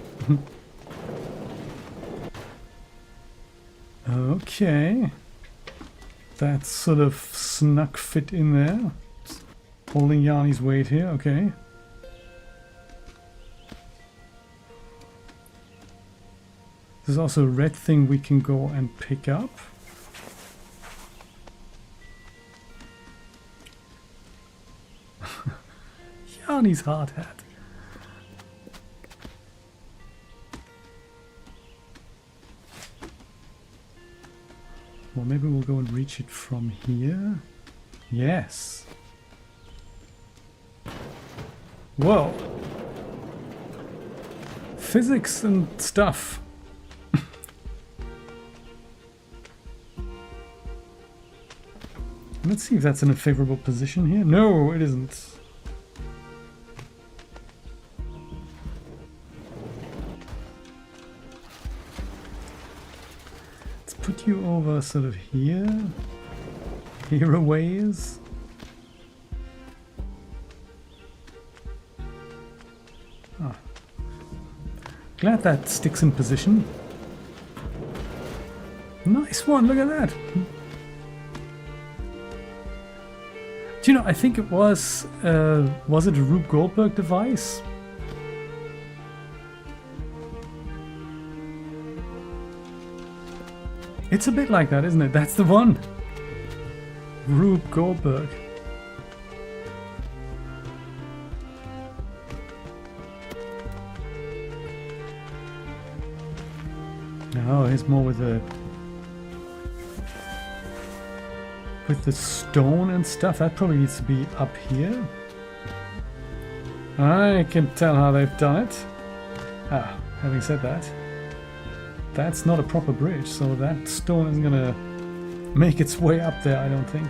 Okay. That sort of snuck fit in there. Holding Yarny's weight here, okay. There's also a red thing we can go and pick up. Yarny's hard hat. Well, maybe we'll go and reach it from here. Yes. Whoa. Physics and stuff. Let's see if that's in a favorable position here. No, it isn't. put you over sort of here. Here a ways. Ah. Glad that sticks in position. Nice one, look at that. Do you know, I think it was it a Rube Goldberg device? It's a bit like that, isn't it? That's the one. Rube Goldberg. Oh, here's more with the stone and stuff. That probably needs to be up here. I can tell how they've done it. Ah, having said that, that's not a proper bridge, so that stone isn't gonna make its way up there, I don't think.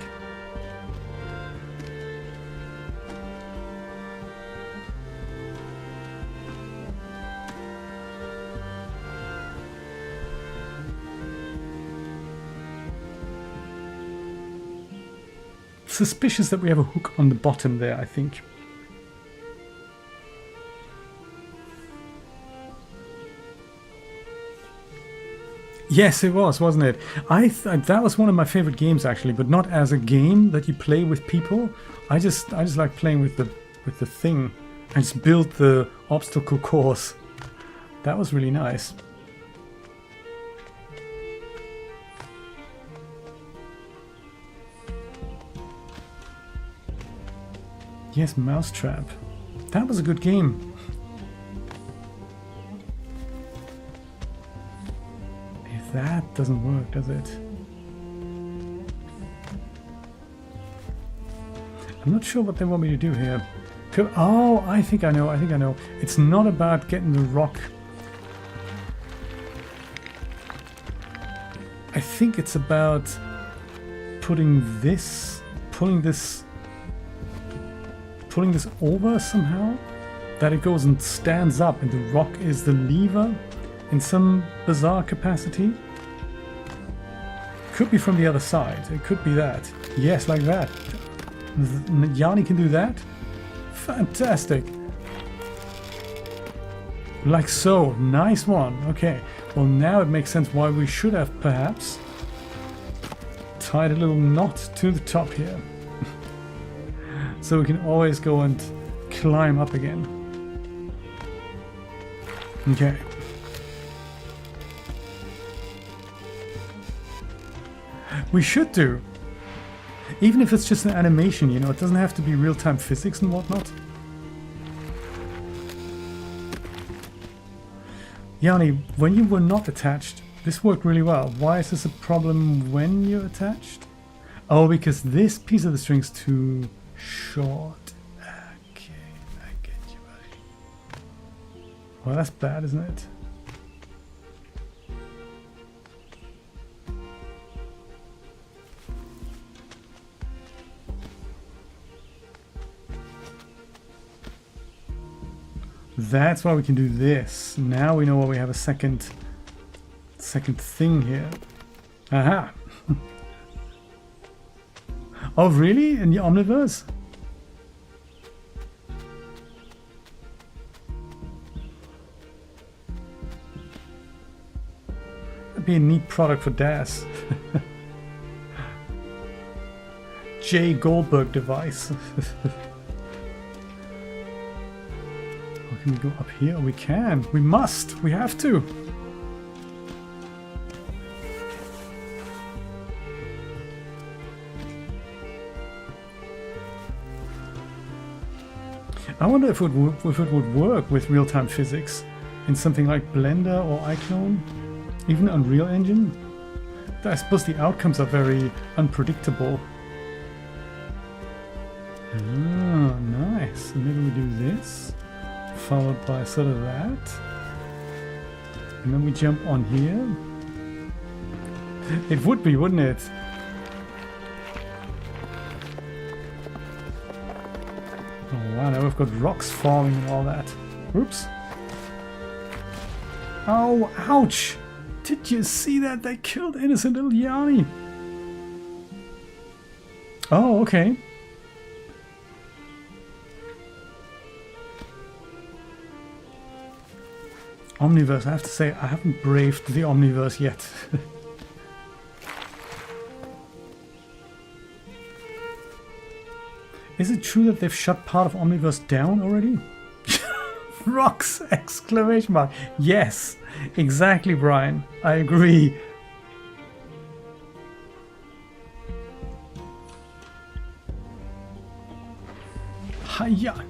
Suspicious that we have a hook on the bottom there, I think. Yes, it was, wasn't it? That was one of my favorite games actually, but not as a game that you play with people. I just like playing with the thing. I just built the obstacle course. That was really nice. Yes, Mousetrap. That was a good game. If that doesn't work, does it? I'm not sure what they want me to do here. Oh, I think I know. It's not about getting the rock. I think it's about pulling this over somehow, that it goes and stands up and the rock is the lever in some bizarre capacity. Could be from the other side, it could be that. Yes, like that. Yarny can do that? Fantastic. Like so, nice one. Okay, well now it makes sense why we should have perhaps tied a little knot to the top here. So we can always go and climb up again. Okay. We should do. Even if it's just an animation, you know, it doesn't have to be real-time physics and whatnot. Yarny, when you were not attached, this worked really well. Why is this a problem when you're attached? Oh, because this piece of the string's too short. Okay, I get you, buddy. Well, that's bad, isn't it? That's why we can do this. Now we know why we have a second thing here. Aha! Oh, really? In the Omniverse? That'd be a neat product for DAS. J. Goldberg device. Can we go up here? We can. We must. We have to. I wonder if it would work with real-time physics in something like Blender or iClone, even Unreal Engine. I suppose the outcomes are very unpredictable. Ah, nice. So maybe we do this, followed by sort of that, and then we jump on here. It would be, wouldn't it? Oh wow, now we've got rocks falling and all that. Oops. Oh, ouch! Did you see that? They killed innocent little Yarny. Oh, okay. Omniverse, I have to say, I haven't braved the Omniverse yet. Is it true that they've shut part of Omniverse down already? Rocks! Exclamation mark. Yes, exactly, Brian. I agree. Hiya!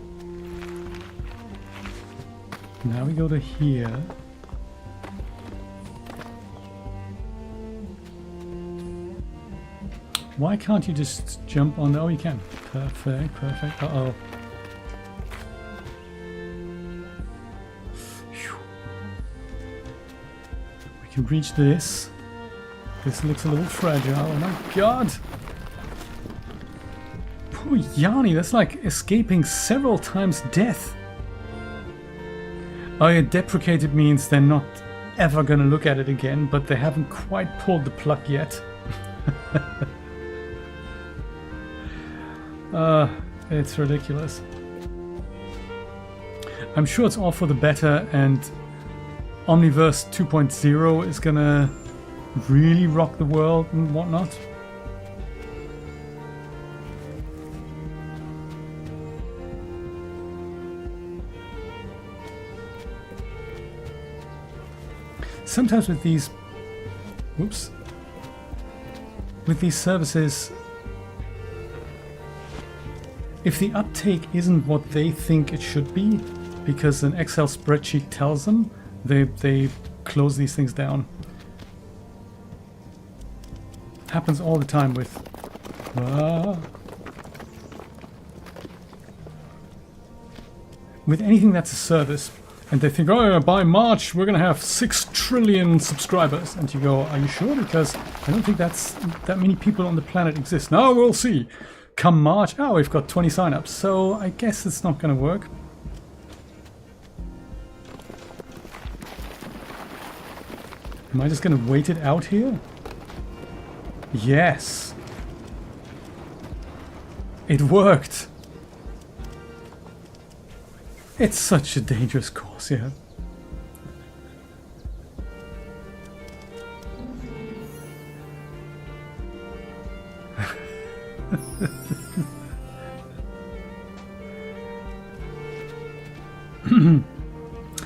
Now we go to here. Why can't you just jump on? Oh, you can. Perfect, perfect. Uh-oh. We can reach this. This looks a little fragile. Oh my god! Poor Yarny, that's like escaping several times death. Oh yeah, deprecated means they're not ever gonna look at it again, but they haven't quite pulled the plug yet. It's ridiculous. I'm sure it's all for the better, and Omniverse 2.0 is gonna really rock the world and whatnot. Sometimes with these, whoops, with these services, if the uptake isn't what they think it should be, because an Excel spreadsheet tells them, they close these things down. Happens all the time with anything that's a service, and they think, oh yeah, by March we're gonna have 6 trillion subscribers, and you go, are you sure? Because I don't think that many people on the planet exist. Now we'll see. Come March, oh, we've got 20 signups, so I guess it's not gonna work. Am I just gonna wait it out here? Yes. It worked. It's such a dangerous course, yeah.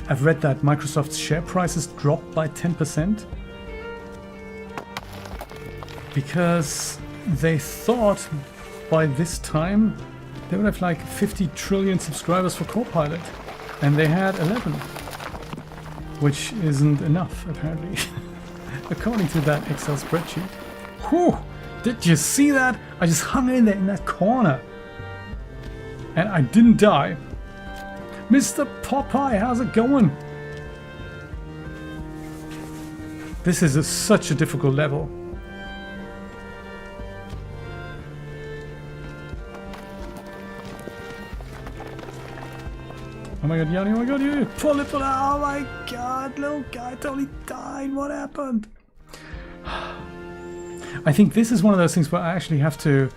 I've read that Microsoft's share prices dropped by 10% because they thought by this time they would have like 50 trillion subscribers for Copilot, and they had 11, which isn't enough apparently, according to that Excel spreadsheet. Whew! Did you see that? I just hung in there in that corner and I didn't die. Mr. Popeye, how's it going? This is such a difficult level. Oh my god, Yarny, oh my god, you pull it, oh my god, little guy totally died, what happened? I think this is one of those things where I actually have to,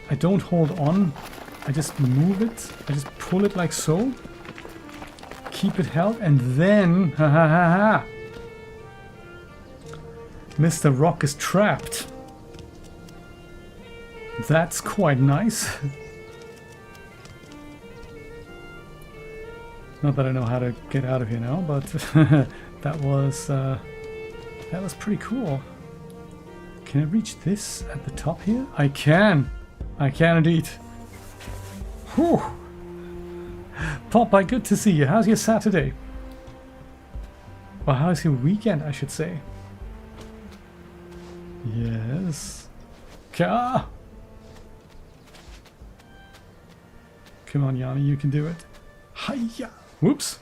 I don't hold on, I just move it, I just pull it like so. Keep it held, and then, ha ha ha ha, Mr. Rock is trapped. That's quite nice. Not that I know how to get out of here now, but that was pretty cool. Can I reach this at the top here? I can indeed. Whew. Popeye, good to see you. How's your Saturday? Well, how's your weekend, I should say. Yes. Come on, Yarny, you can do it. Hiya! Whoops!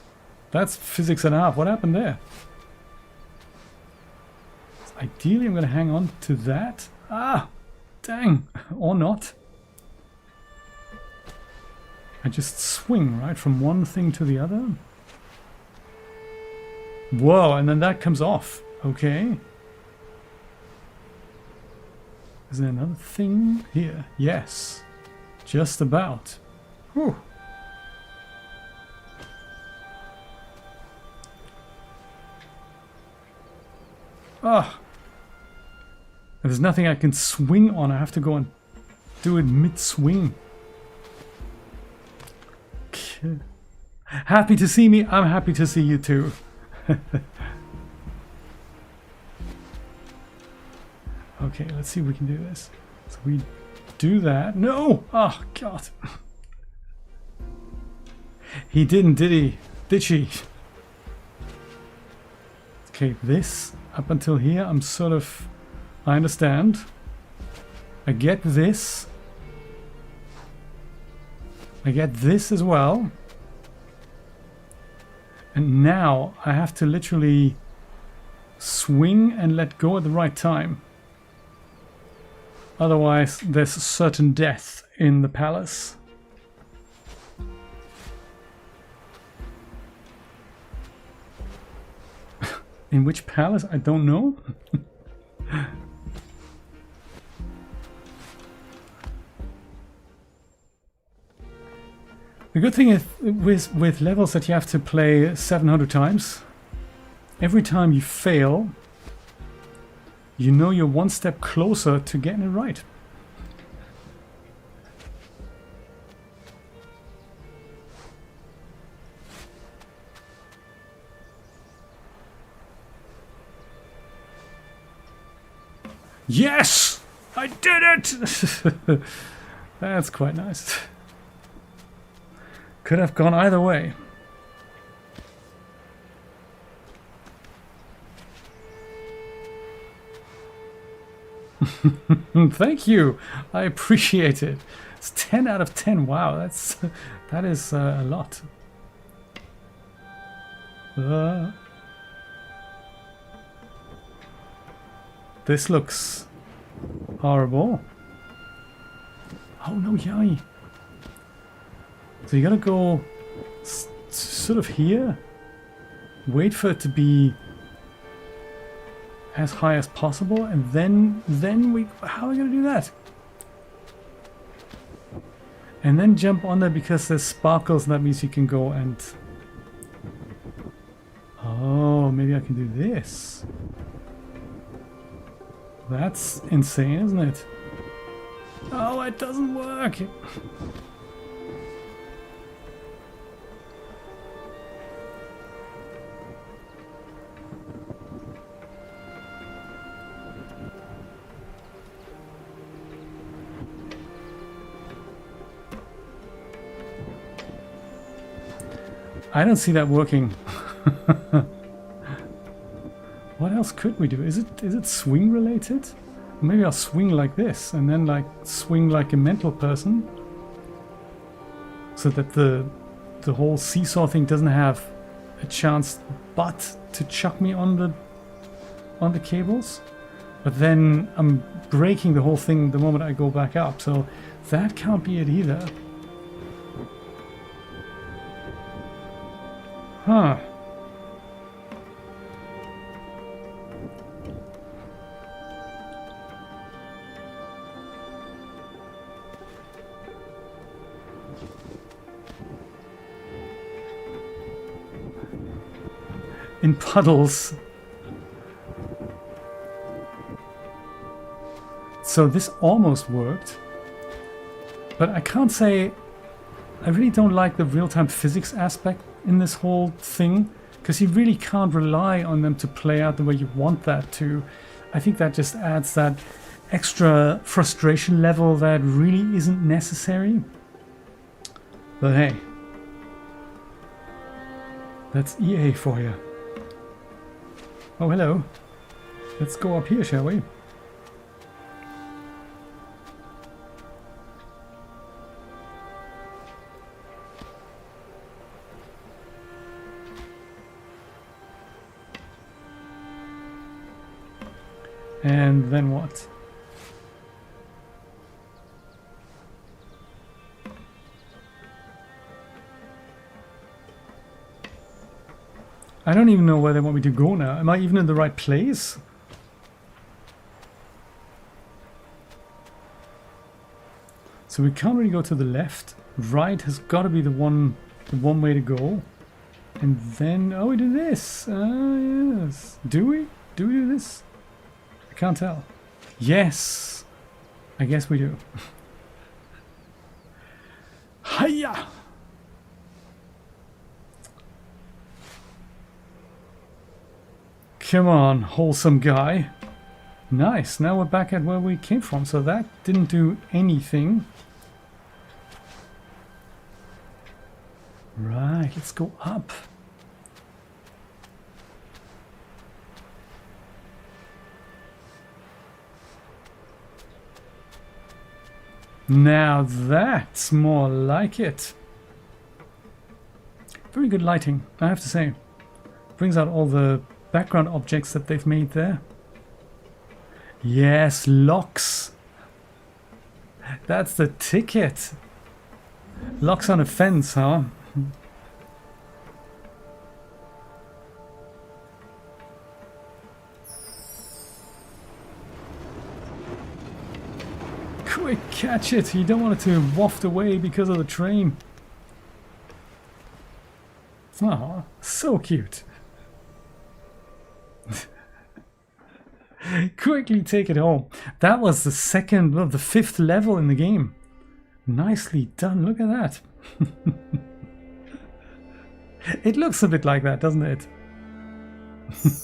That's physics and a half. What happened there? Ideally, I'm going to hang on to that. Ah! Dang! Or not. I just swing, right, from one thing to the other. Whoa, and then that comes off. Okay. Is there another thing here? Yes. Just about. Whew. Ah. There's nothing I can swing on. I have to go and do it mid-swing. Okay. Happy to see me? I'm happy to see you too. Okay, let's see if we can do this. So we do that. No! Oh, God. He didn't, did he? Did she? Okay, this up until here, I'm sort of... I understand. I get this. I get this as well. And now I have to literally swing and let go at the right time. Otherwise, there's certain death in the palace. In which palace? I don't know. The good thing is with levels that you have to play 700 times, every time you fail, you know you're one step closer to getting it right. Yes! I did it! That's quite nice. Could have gone either way. Thank you. I appreciate it. It's 10 out of 10. Wow, that is a lot. This looks horrible. Oh no, Yarny. So you gotta go sort of here, wait for it to be as high as possible, and then we... How are we gonna do that? And then jump on there because there's sparkles, and that means you can go and... Oh, maybe I can do this. That's insane, isn't it? Oh, it doesn't work! I don't see that working. What else could we do? Is it swing related? Maybe I'll swing like this and then like swing like a mental person, so that the whole seesaw thing doesn't have a chance but to chuck me on the cables. But then I'm breaking the whole thing the moment I go back up, so that can't be it either. Huh. In puddles. So this almost worked. But I can't say... I really don't like the real-time physics aspect in this whole thing, because you really can't rely on them to play out the way you want that to. I think that just adds that extra frustration level that really isn't necessary. But hey, that's EA for you. Oh, hello. Let's go up here, shall we? And then what? I don't even know where they want me to go now. Am I even in the right place? So we can't really go to the left. Right has got to be the one way to go. And then, oh, we do this. Yes. Do we? Do we do this? I can't tell. Yes. I guess we do. Hiya! Come on, wholesome guy. Nice. Now we're back at where we came from. So that didn't do anything. Right, let's go up. Now that's more like it. Very good lighting, I have to say. Brings out all the background objects that they've made there. Yes, locks. That's the ticket. Locks on a fence, huh? Quick, catch it! You don't want it to waft away because of the train. Oh, so cute. Quickly take it home. That was the second, well, the 5th level in the game. Nicely done, look at that. It looks a bit like that, doesn't it?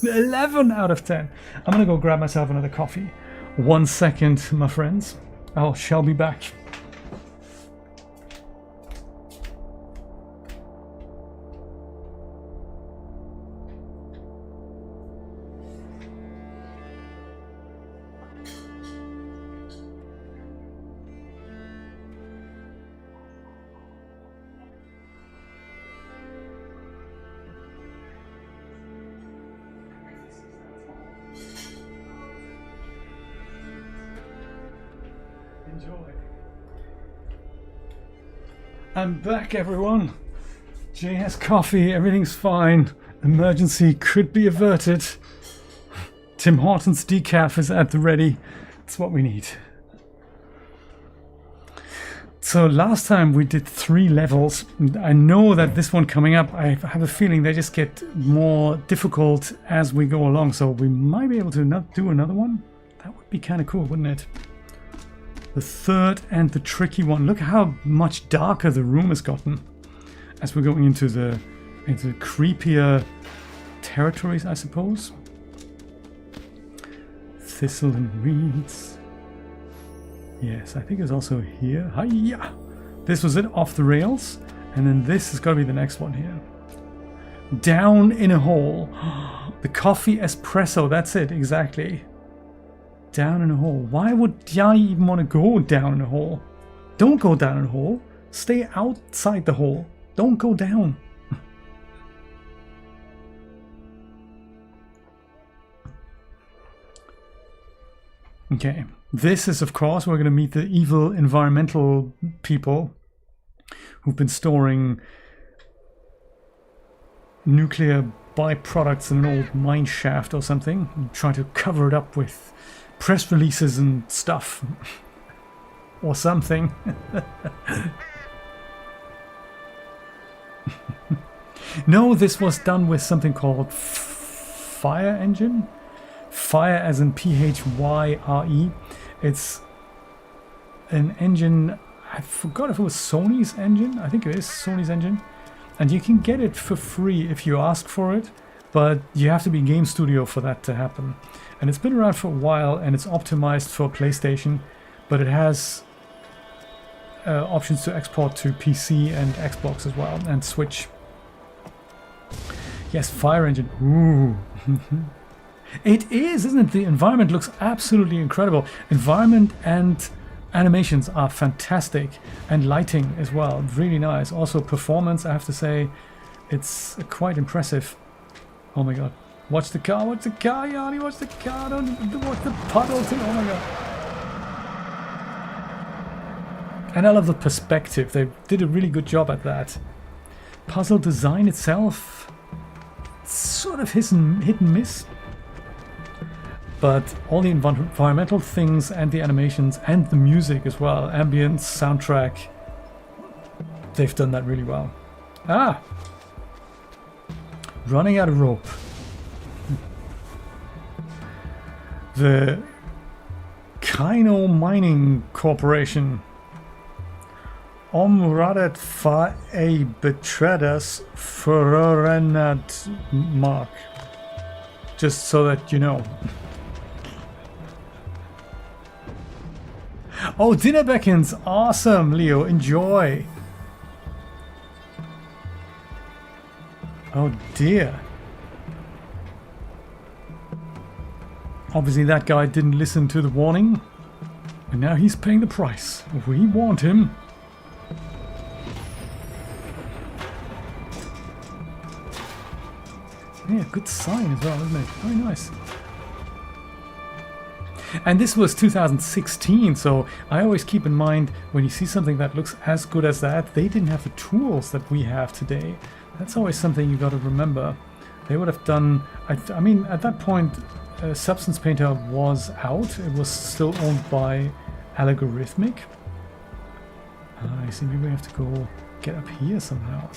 11 out of 10. I'm gonna go grab myself another coffee. 1 second, my friends. I shall be back. Enjoy. I'm back, everyone. Jay has coffee, everything's fine. Emergency could be averted. Tim Hortons decaf is at the ready. That's what we need. So last time we did 3 levels. I know that this one coming up, I have a feeling they just get more difficult as we go along. So we might be able to not do another one. That would be kind of cool, wouldn't it? The 3rd and the tricky one. Look how much darker the room has gotten as we're going into the creepier territories, I suppose. Thistle and reeds. Yes, I think it's also here. Hiya! This was it, off the rails. And then this has got to be the next one here. Down in a hole. The coffee espresso, that's it, exactly. Down in a hole. Why would I even want to go down in a hole? Don't go down in a hole. Stay outside the hole. Don't go down. Okay. This is, of course, we're going to meet the evil environmental people who've been storing nuclear byproducts in an old mine shaft or something and trying to cover it up with press releases and stuff or something. No, this was done with something called fire engine. Fire as in PHYRE. It's an engine, I forgot if it was Sony's engine. I think it is Sony's engine. And you can get it for free if you ask for it, but you have to be Game Studio for that to happen. And it's been around for a while and it's optimized for PlayStation, but it has options to export to PC and Xbox as well, and Switch. Yes, Fire Engine. Ooh. It is, isn't it? The environment looks absolutely incredible. Environment and animations are fantastic, and lighting as well, really nice. Also performance, I have to say, it's quite impressive. Oh my god. Watch the car, Yarny, watch the car, don't watch the puddle too, oh my god. And I love the perspective, they did a really good job at that. Puzzle design itself, it's sort of hit and miss. But all the environmental things and the animations and the music as well, ambience, soundtrack, they've done that really well. Ah! Running out of rope. The Kaino Mining Corporation. Omradet fa e betredas förenad mark. Just so that you know. Oh, dinner beckons! Awesome, Leo. Enjoy. Oh dear. Obviously that guy didn't listen to the warning. And now he's paying the price. We want him. Yeah, good sign as well, isn't it? Very nice. And this was 2016, so I always keep in mind when you see something that looks as good as that, they didn't have the tools that we have today. That's always something you got to remember. They would have done, I mean, at that point, Substance Painter was out. It was still owned by Algorithmic. I see, maybe we have to go get up here somehow.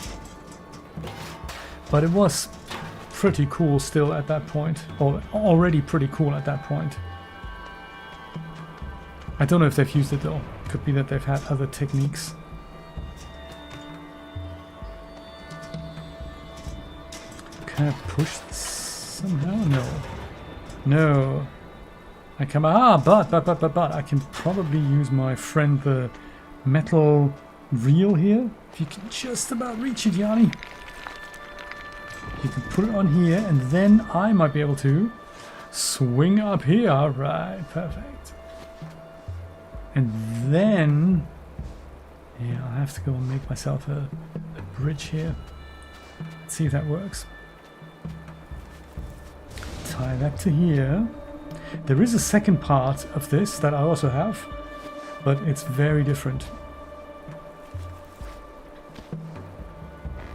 But it was pretty cool still at that point, or already pretty cool at that point. I don't know if they've used it though. Could be that they've had other techniques. Can I push this somehow? No. No. I can, but I can probably use my friend the metal reel here. If you can just about reach it, Yarny. You can put it on here and then I might be able to swing up here. Alright, perfect. And then, yeah, I'll have to go and make myself a bridge here. Let's see if that works. Tie that to here. There is a second part of this that I also have, but it's very different.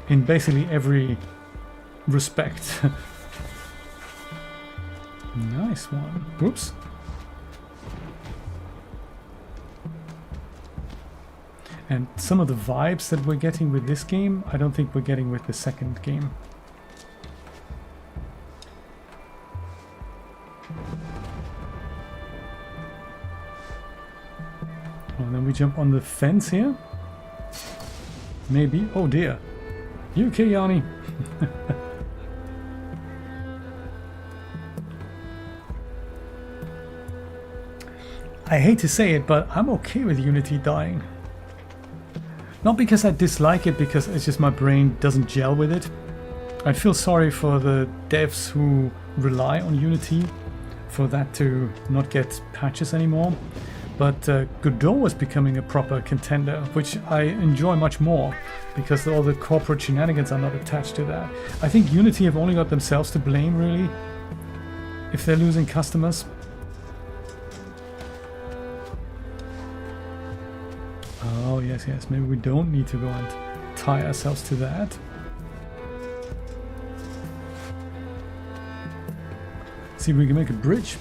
In basically every respect. Nice one. Oops. And some of the vibes that we're getting with this game, I don't think we're getting with the second game. And then we jump on the fence here. Maybe. Oh dear. You okay, Yarny? I hate to say it, but I'm okay with Unity dying. Not because I dislike it, because it's just my brain doesn't gel with it. I feel sorry for the devs who rely on Unity for that to not get patches anymore. But Godot was becoming a proper contender, which I enjoy much more because all the corporate shenanigans are not attached to that. I think Unity have only got themselves to blame, really, if they're losing customers. Oh, yes, yes. Maybe we don't need to go and tie ourselves to that. See if we can make a bridge.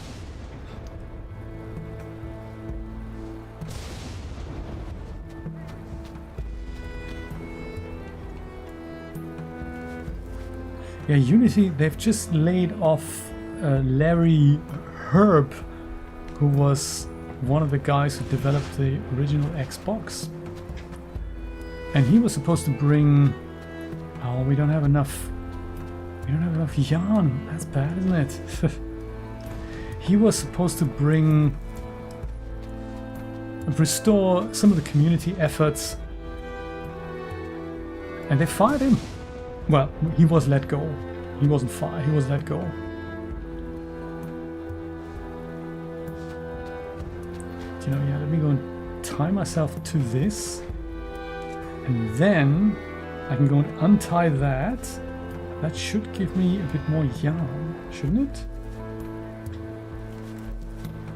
Yeah, Unity, they've just laid off Larry Herb, who was one of the guys who developed the original Xbox. And he was supposed to bring... Oh, we don't have enough... We don't have enough yarn. That's bad, isn't it? He was supposed to bring... restore some of the community efforts. And they fired him. Well, he was let go. He wasn't fired, he was let go. You know, yeah, let me go and tie myself to this. And then I can go and untie that. That should give me a bit more yarn, shouldn't it?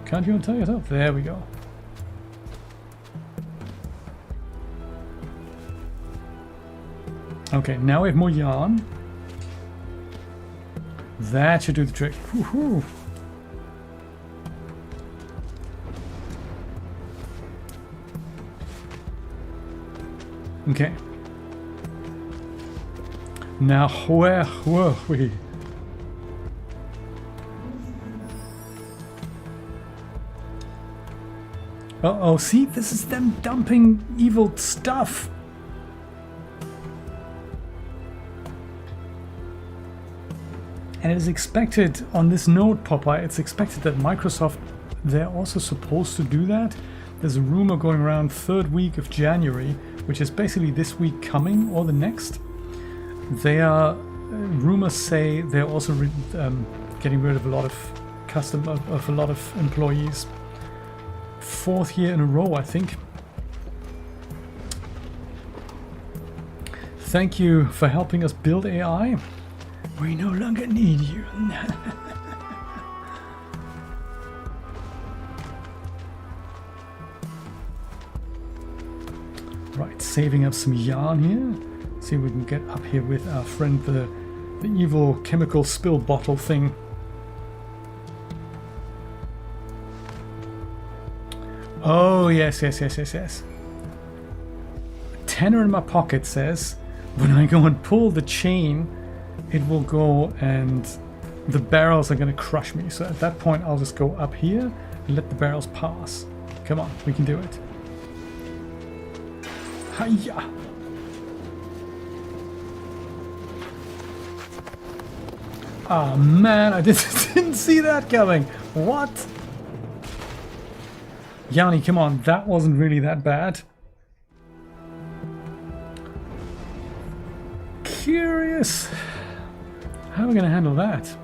Can't you untie yourself? There we go. Okay, now we have more yarn. That should do the trick. Woohoo! Okay. Now where were we? Uh-oh, see? This is them dumping evil stuff. And it is expected on this note, Popeye, it's expected that Microsoft, they're also supposed to do that. There's a rumor going around 3rd week of January, which is basically this week coming or the next. They are, rumors say they're also getting rid of a lot of a lot of employees. 4th year in a row, I think. Thank you for helping us build AI. We no longer need you. Right, saving up some yarn here. See if we can get up here with our friend the evil chemical spill bottle thing. Oh, yes. Tenner in my pocket says, when I go and pull the chain, it will go and the barrels are going to crush me. So at that point, I'll just go up here and let the barrels pass. Come on, we can do it. Hiya! Oh man, I didn't see that coming. What? Yarny, come on, that wasn't really that bad. Curious. How are we going to handle that?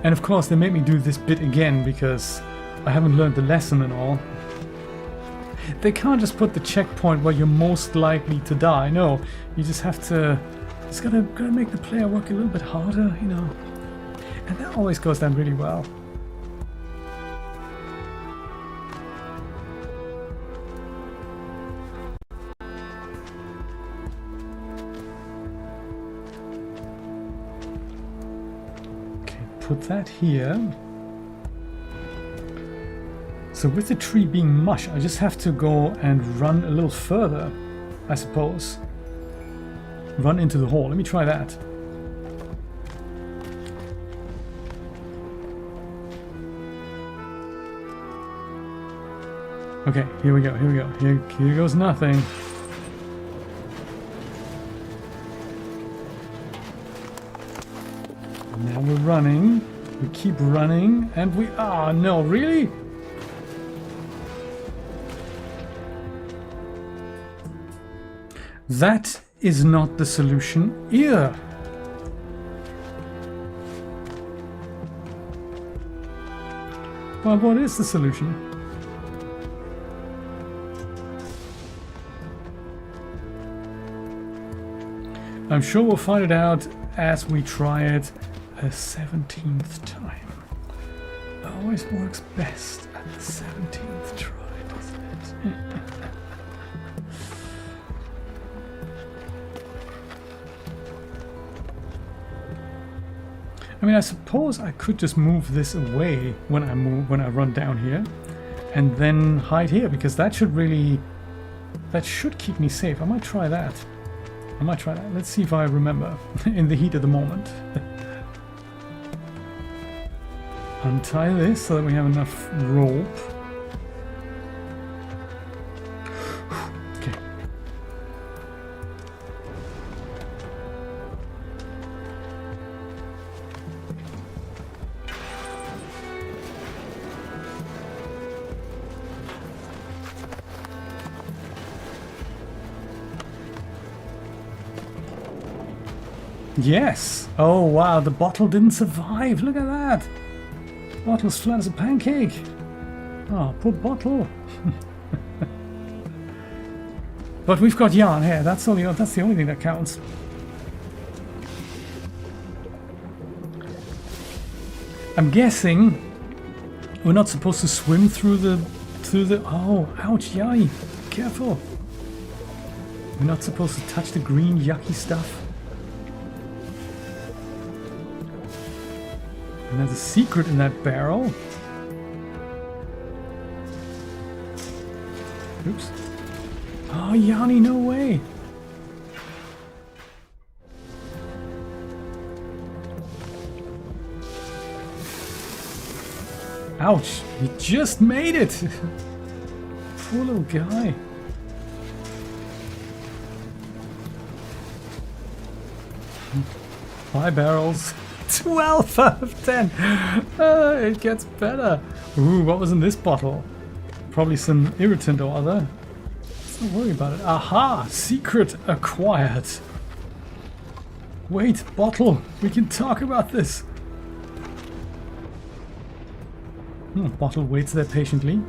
And of course they made me do this bit again because I haven't learned the lesson and all. They can't just put the checkpoint where you're most likely to die. No, you just have to... It's gotta make the player work a little bit harder, you know. And that always goes down really well. Put that here. So with the tree being mush, I just have to go and run a little further, I suppose. Run into the hole. Let me try that. Okay, here we go, here we go. Here goes nothing. Now we're running. We keep running, and we... Ah, no, really? That is not the solution either. Well, what is the solution? I'm sure we'll find it out as we try it a 17th time. It always works best at the 17th try, doesn't it? I mean, I suppose I could just move this away when I run down here, and then hide here, because that should keep me safe. I might try that. Let's see if I remember in the heat of the moment. Untie this so that we have enough rope. Okay. Yes! Oh wow, the bottle didn't survive. Look at that! Bottle's flat as a pancake. Oh, poor bottle. But we've got yarn here. That's the only thing that counts. I'm guessing we're not supposed to swim through the... Oh, ouch, Yarny. Careful. We're not supposed to touch the green yucky stuff. And there's a secret in that barrel. Oops. Oh, Yarny, no way. Ouch, he just made it. Poor little guy. Five barrels. 12 out of 10. It gets better. Ooh, what was in this bottle? Probably some irritant or other. Let's not worry about it. Aha! Secret acquired. Wait, bottle. We can talk about this. Bottle waits there patiently.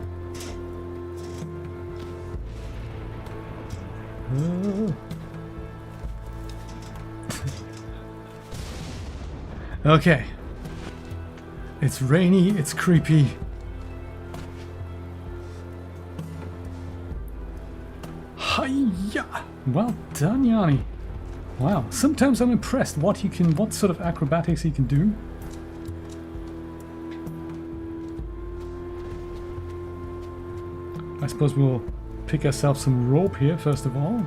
Okay. It's rainy, it's creepy. Hiya! Well done, Yarny. Wow, sometimes I'm impressed what sort of acrobatics he can do. I suppose we'll pick ourselves some rope here first of all.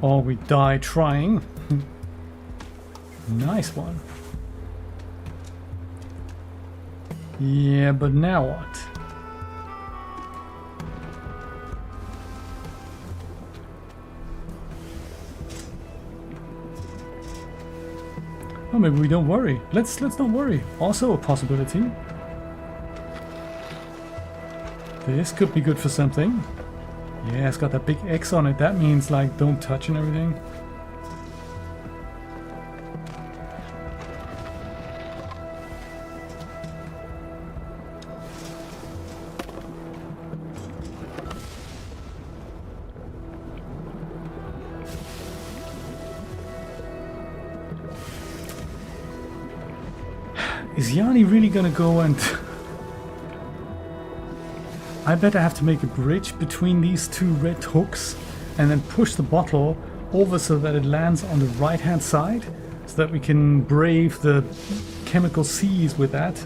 Or we die trying. Nice one. Yeah, but now what? Oh, maybe we don't worry. Let's not worry. Also a possibility. This could be good for something. Yeah, it's got that big X on it. That means like don't touch and everything. Is Yarny really gonna go and... I bet I have to make a bridge between these two red hooks and then push the bottle over so that it lands on the right hand side so that we can brave the chemical seas with that.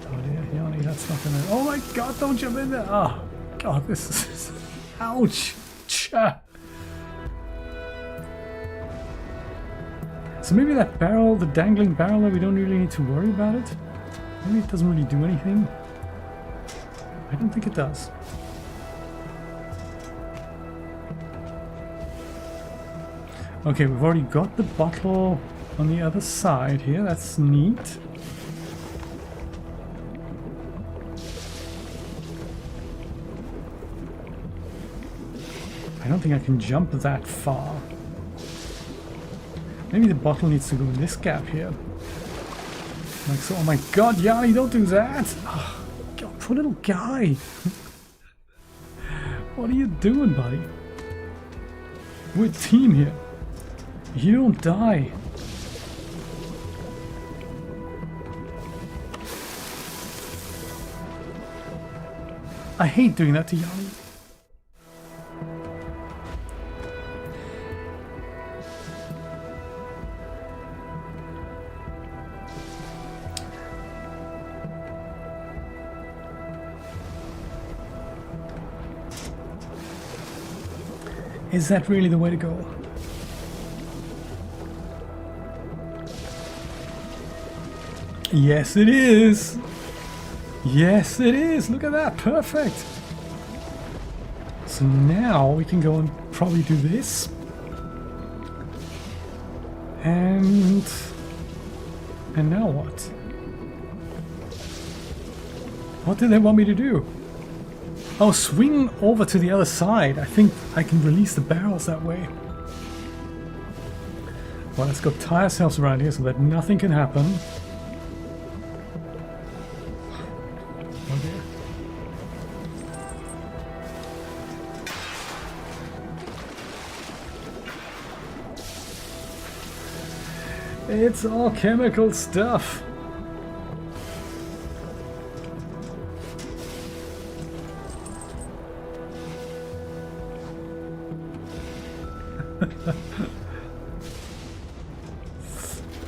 Oh dear, Yarny, that's not gonna... Oh my god, don't jump in there! Oh god, this is... Ouch! Cha. So maybe that barrel, the dangling barrel, we don't really need to worry about it? Maybe it doesn't really do anything? I don't think it does. Okay, we've already got the bottle on the other side here. That's neat. I don't think I can jump that far. Maybe the bottle needs to go in this gap here. Like so. Oh my god, Yarny, don't do that! Oh. Poor little guy. What are you doing, buddy? We're a team here. You don't die. I hate doing that to Yarny. Is that really the way to go? Yes, it is. Yes, it is. Look at that. Perfect. So now we can go and probably do this. And now what? What do they want me to do? Oh, swing over to the other side. I think I can release the barrels that way. Well, let's go tie ourselves around here so that nothing can happen. Oh dear. It's all chemical stuff.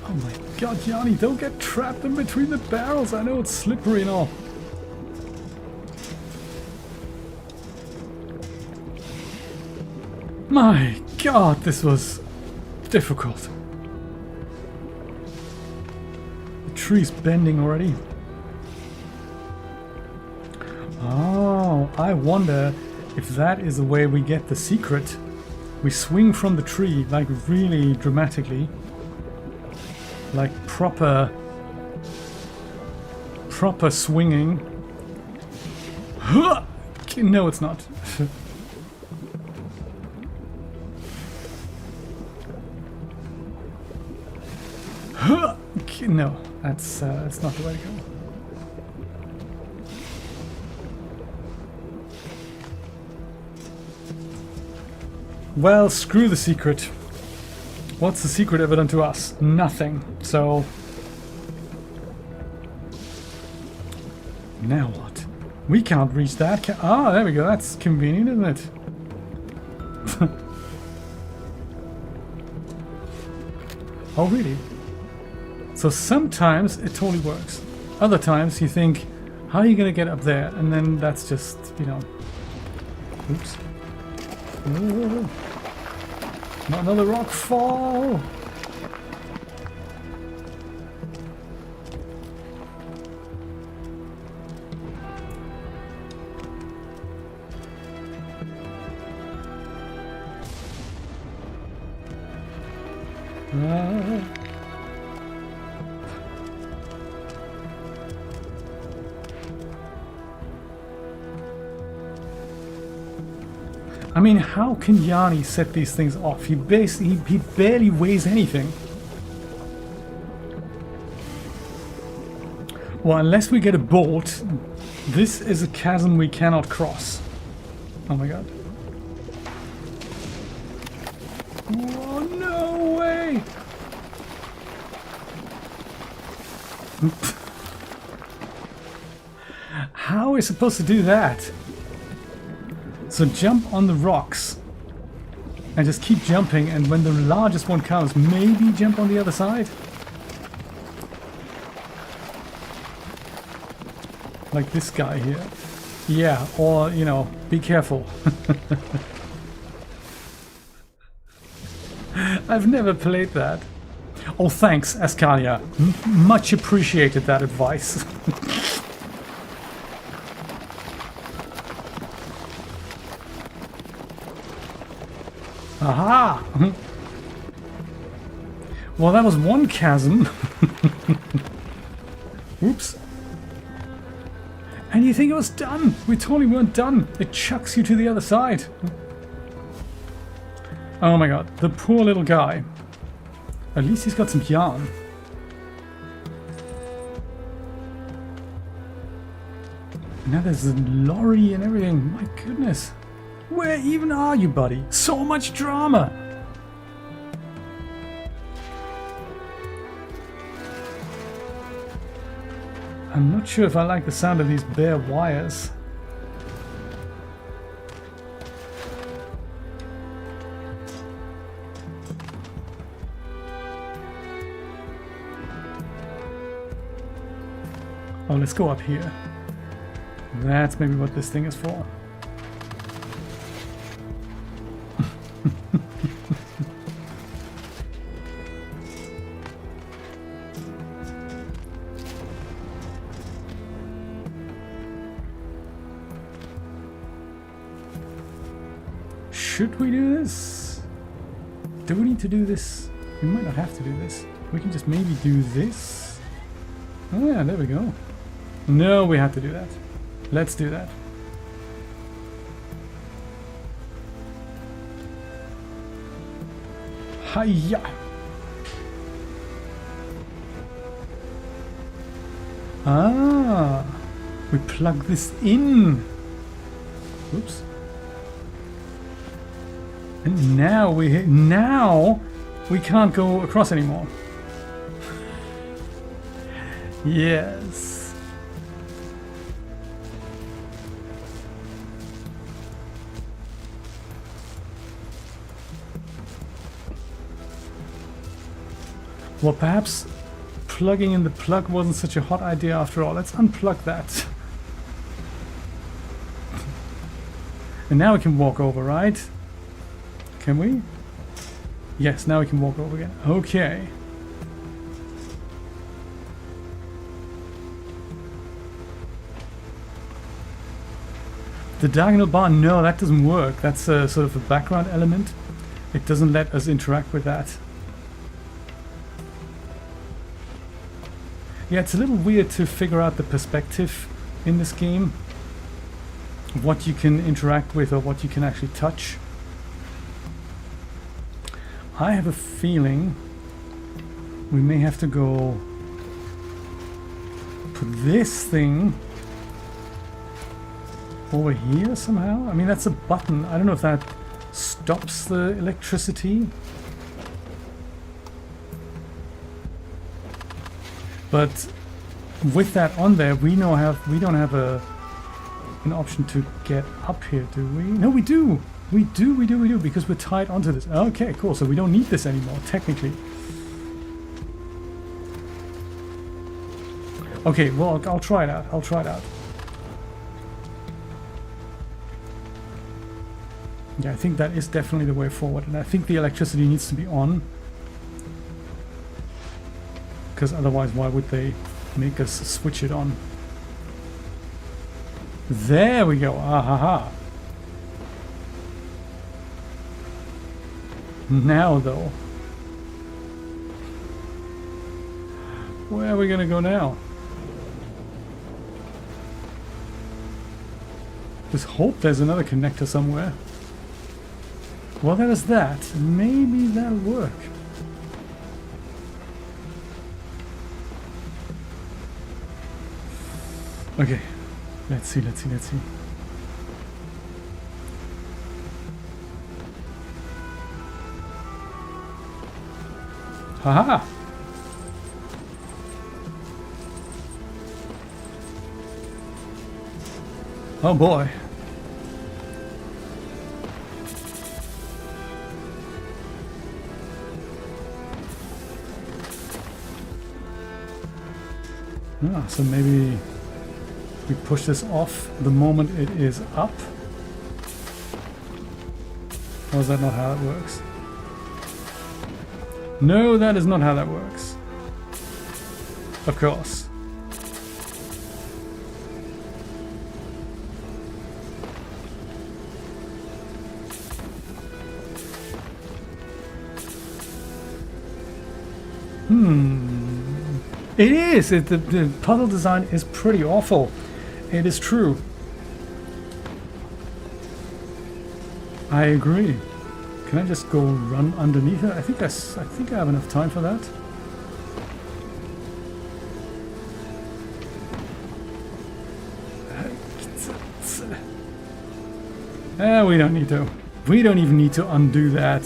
Oh my god, Yarny, don't get trapped in between the barrels. I know it's slippery and all. My god, this was difficult. The tree's bending already. Oh, I wonder if that is the way we get the secret. We swing from the tree, like really dramatically. Like proper swinging. No, it's not. No, that's not the way to go. Well, screw the secret. What's the secret ever done to us? Nothing. So now what? We can't reach that. Ah, there we go. That's convenient, isn't it? Oh, really? So sometimes it totally works. Other times you think, how are you going to get up there? And then that's just, you know... Oops. Ooh. Not another rock fall! I mean, how can Yarny set these things off? He barely weighs anything. Well, unless we get a bolt, this is a chasm we cannot cross. Oh my god. Oh, no way! How are we supposed to do that? So jump on the rocks and just keep jumping, and when the largest one comes, maybe jump on the other side? Like this guy here. Yeah, or, you know, be careful. I've never played that. Oh, thanks, Ascalia. Much appreciated that advice. Aha! Well, that was one chasm. Oops. And you think it was done? We totally weren't done. It chucks you to the other side. Oh my god, the poor little guy. At least he's got some yarn. Now there's a lorry and everything. My goodness. Where even are you, buddy? So much drama! I'm not sure if I like the sound of these bare wires. Oh, let's go up here. That's maybe what this thing is for. Should we do this? Do we need to do this? We might not have to do this. We can just maybe do this. Oh yeah, there we go. No, we have to do that. Let's do that. Hiya! Ah! We plug this in! Oops. And now we can't go across anymore. Yes. Well, perhaps plugging in the plug wasn't such a hot idea after all. Let's unplug that. And now we can walk over, right? Can we? Yes, now we can walk over again. Okay. The diagonal bar, no, that doesn't work. That's a sort of a background element. It doesn't let us interact with that. Yeah, it's a little weird to figure out the perspective in this game. What you can interact with or what you can actually touch. I have a feeling we may have to go put this thing over here somehow. I mean, that's a button. I don't know if that stops the electricity. But with that on there, we don't have an option to get up here, do we? No, we do. We do, because we're tied onto this. Okay, cool. So we don't need this anymore, technically. Okay, well, I'll try it out. I'll try it out. Yeah, I think that is definitely the way forward. And I think the electricity needs to be on. Because otherwise, why would they make us switch it on? There we go. Ah ha ha. Now though, where are we gonna go now? Just hope there's another connector somewhere. Well, there is that. Maybe that'll work. Okay, let's see. Haha! Oh boy. Ah, so maybe we push this off the moment it is up. Or is that not how it works? No, that is not how that works. Of course. It is! The puzzle design is pretty awful. It is true. I agree. Can I just go run underneath it? I think I have enough time for that. We don't need to. We don't even need to undo that.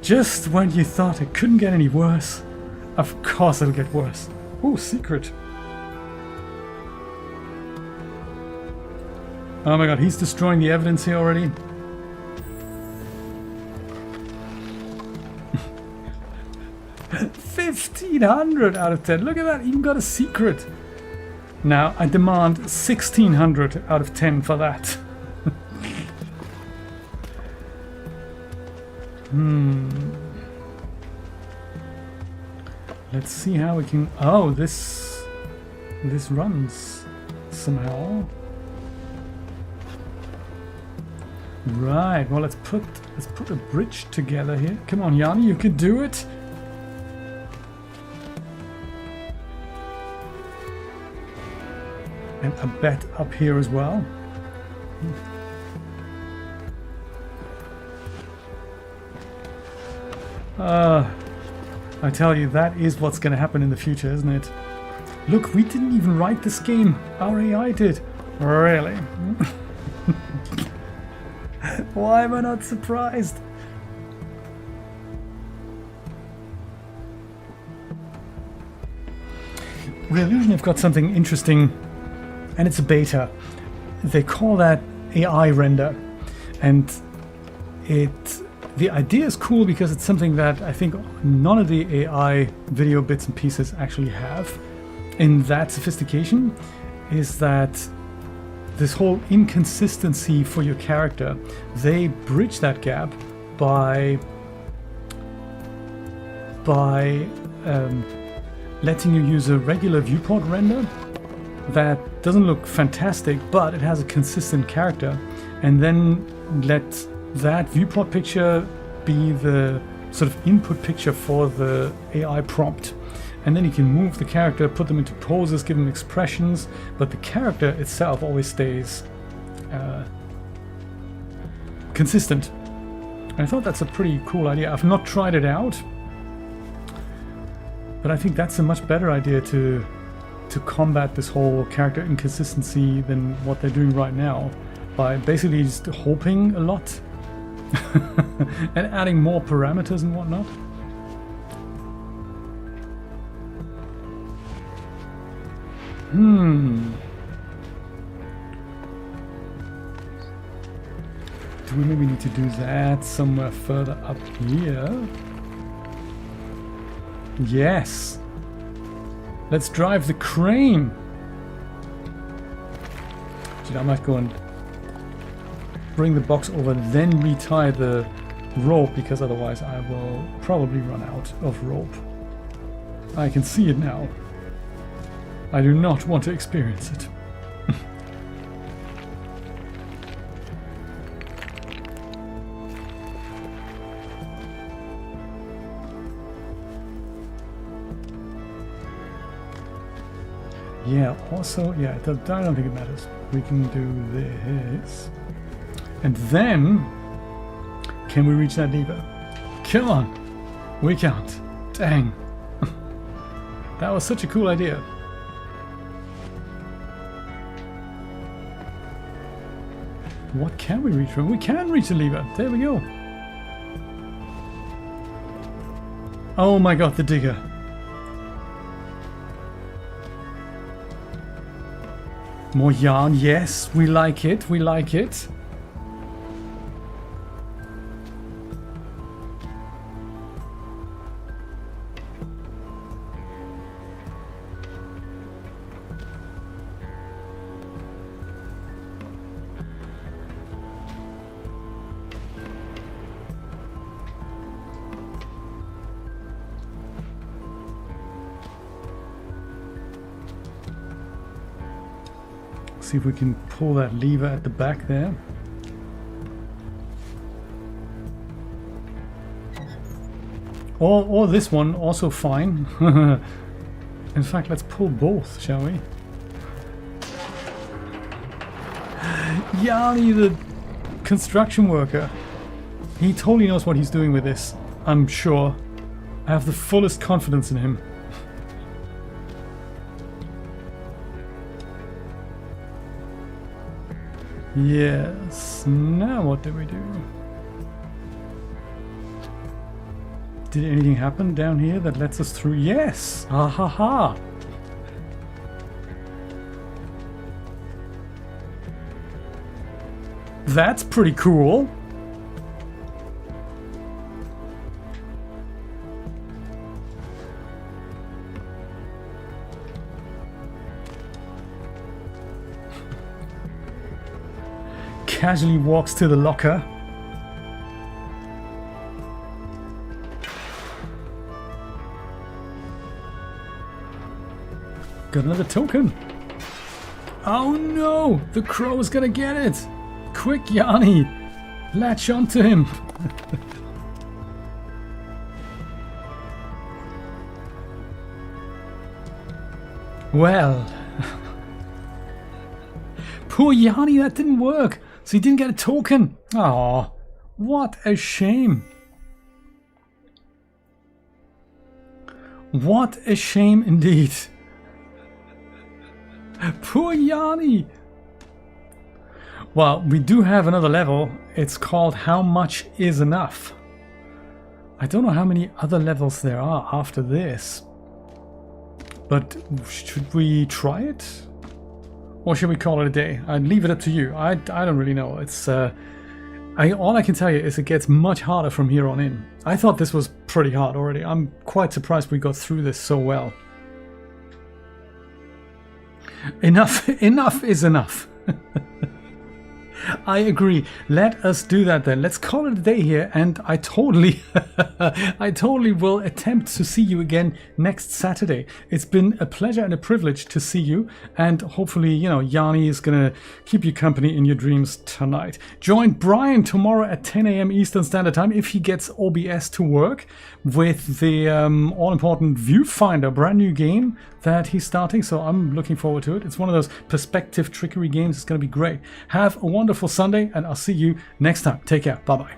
Just when you thought it couldn't get any worse, of course it'll get worse. Oh, secret. Oh my god, he's destroying the evidence here already. $1,500 out of 10. Look at that, even got a secret. Now I demand 1,600 out of 10 for that. Let's see how we can. Oh, this runs somehow. Right. Well, let's put a bridge together here. Come on, Yarny, you can do it. And a bet up here as well. I tell you, that is what's going to happen in the future, isn't it? Look, we didn't even write this game. Our AI did. Really? Why am I not surprised? Reallusion have got something interesting, and it's a beta. They call that AI render, and the idea is cool because it's something that I think none of the AI video bits and pieces actually have in that sophistication, is that this whole inconsistency for your character, they bridge that gap by letting you use a regular viewport render that doesn't look fantastic, but it has a consistent character, and then let that viewport picture be the sort of input picture for the AI prompt. And then you can move the character, put them into poses, give them expressions, but the character itself always stays consistent. And I thought that's a pretty cool idea. I've not tried it out, but I think that's a much better idea to combat this whole character inconsistency than what they're doing right now, by basically just hoping a lot and adding more parameters and whatnot. Do we maybe need to do that somewhere further up here? Yes! Let's drive the crane! Dude, I might go and bring the box over, then retie the rope, because otherwise I will probably run out of rope. I can see it now. I do not want to experience it. Yeah, also, yeah, I don't think it matters. We can do this. And then, can we reach that lever? Come on! We can't. Dang. That was such a cool idea. What can we reach from? We can reach the lever. There we go. Oh my god, the digger. More yarn, yes, we like it, we like it. See if we can pull that lever at the back there. Or this one, also fine. In fact, let's pull both, shall we? Yarny, the construction worker. He totally knows what he's doing with this, I'm sure. I have the fullest confidence in him. Yes, now what do we do? Did anything happen down here that lets us through? Yes! Ah ha ha! That's pretty cool! Casually walks to the locker. Got another token. Oh no! The crow's gonna get it! Quick, Yarny! Latch onto him! Well... Poor Yarny, that didn't work! So he didn't get a token. Aw, what a shame. What a shame indeed. Poor Yarny. Well, we do have another level. It's called How Much Is Enough. I don't know how many other levels there are after this. But should we try it? Or should we call it a day? I'd leave it up to you. I don't really know. It's all I can tell you is it gets much harder from here on in. I thought this was pretty hard already. I'm quite surprised we got through this so well. Enough is enough. I agree. Let us do that then. Let's call it a day here, and I totally will attempt to see you again next Saturday. It's been a pleasure and a privilege to see you, and hopefully, you know, Yarny is gonna keep you company in your dreams tonight. Join Brian tomorrow at 10 a.m. Eastern Standard Time if he gets OBS to work with the all-important Viewfinder, brand new game that he's starting, so I'm looking forward to it. It's one of those perspective trickery games. It's going to be great. Have a wonderful Sunday, and I'll see you next time. Take care. Bye-bye.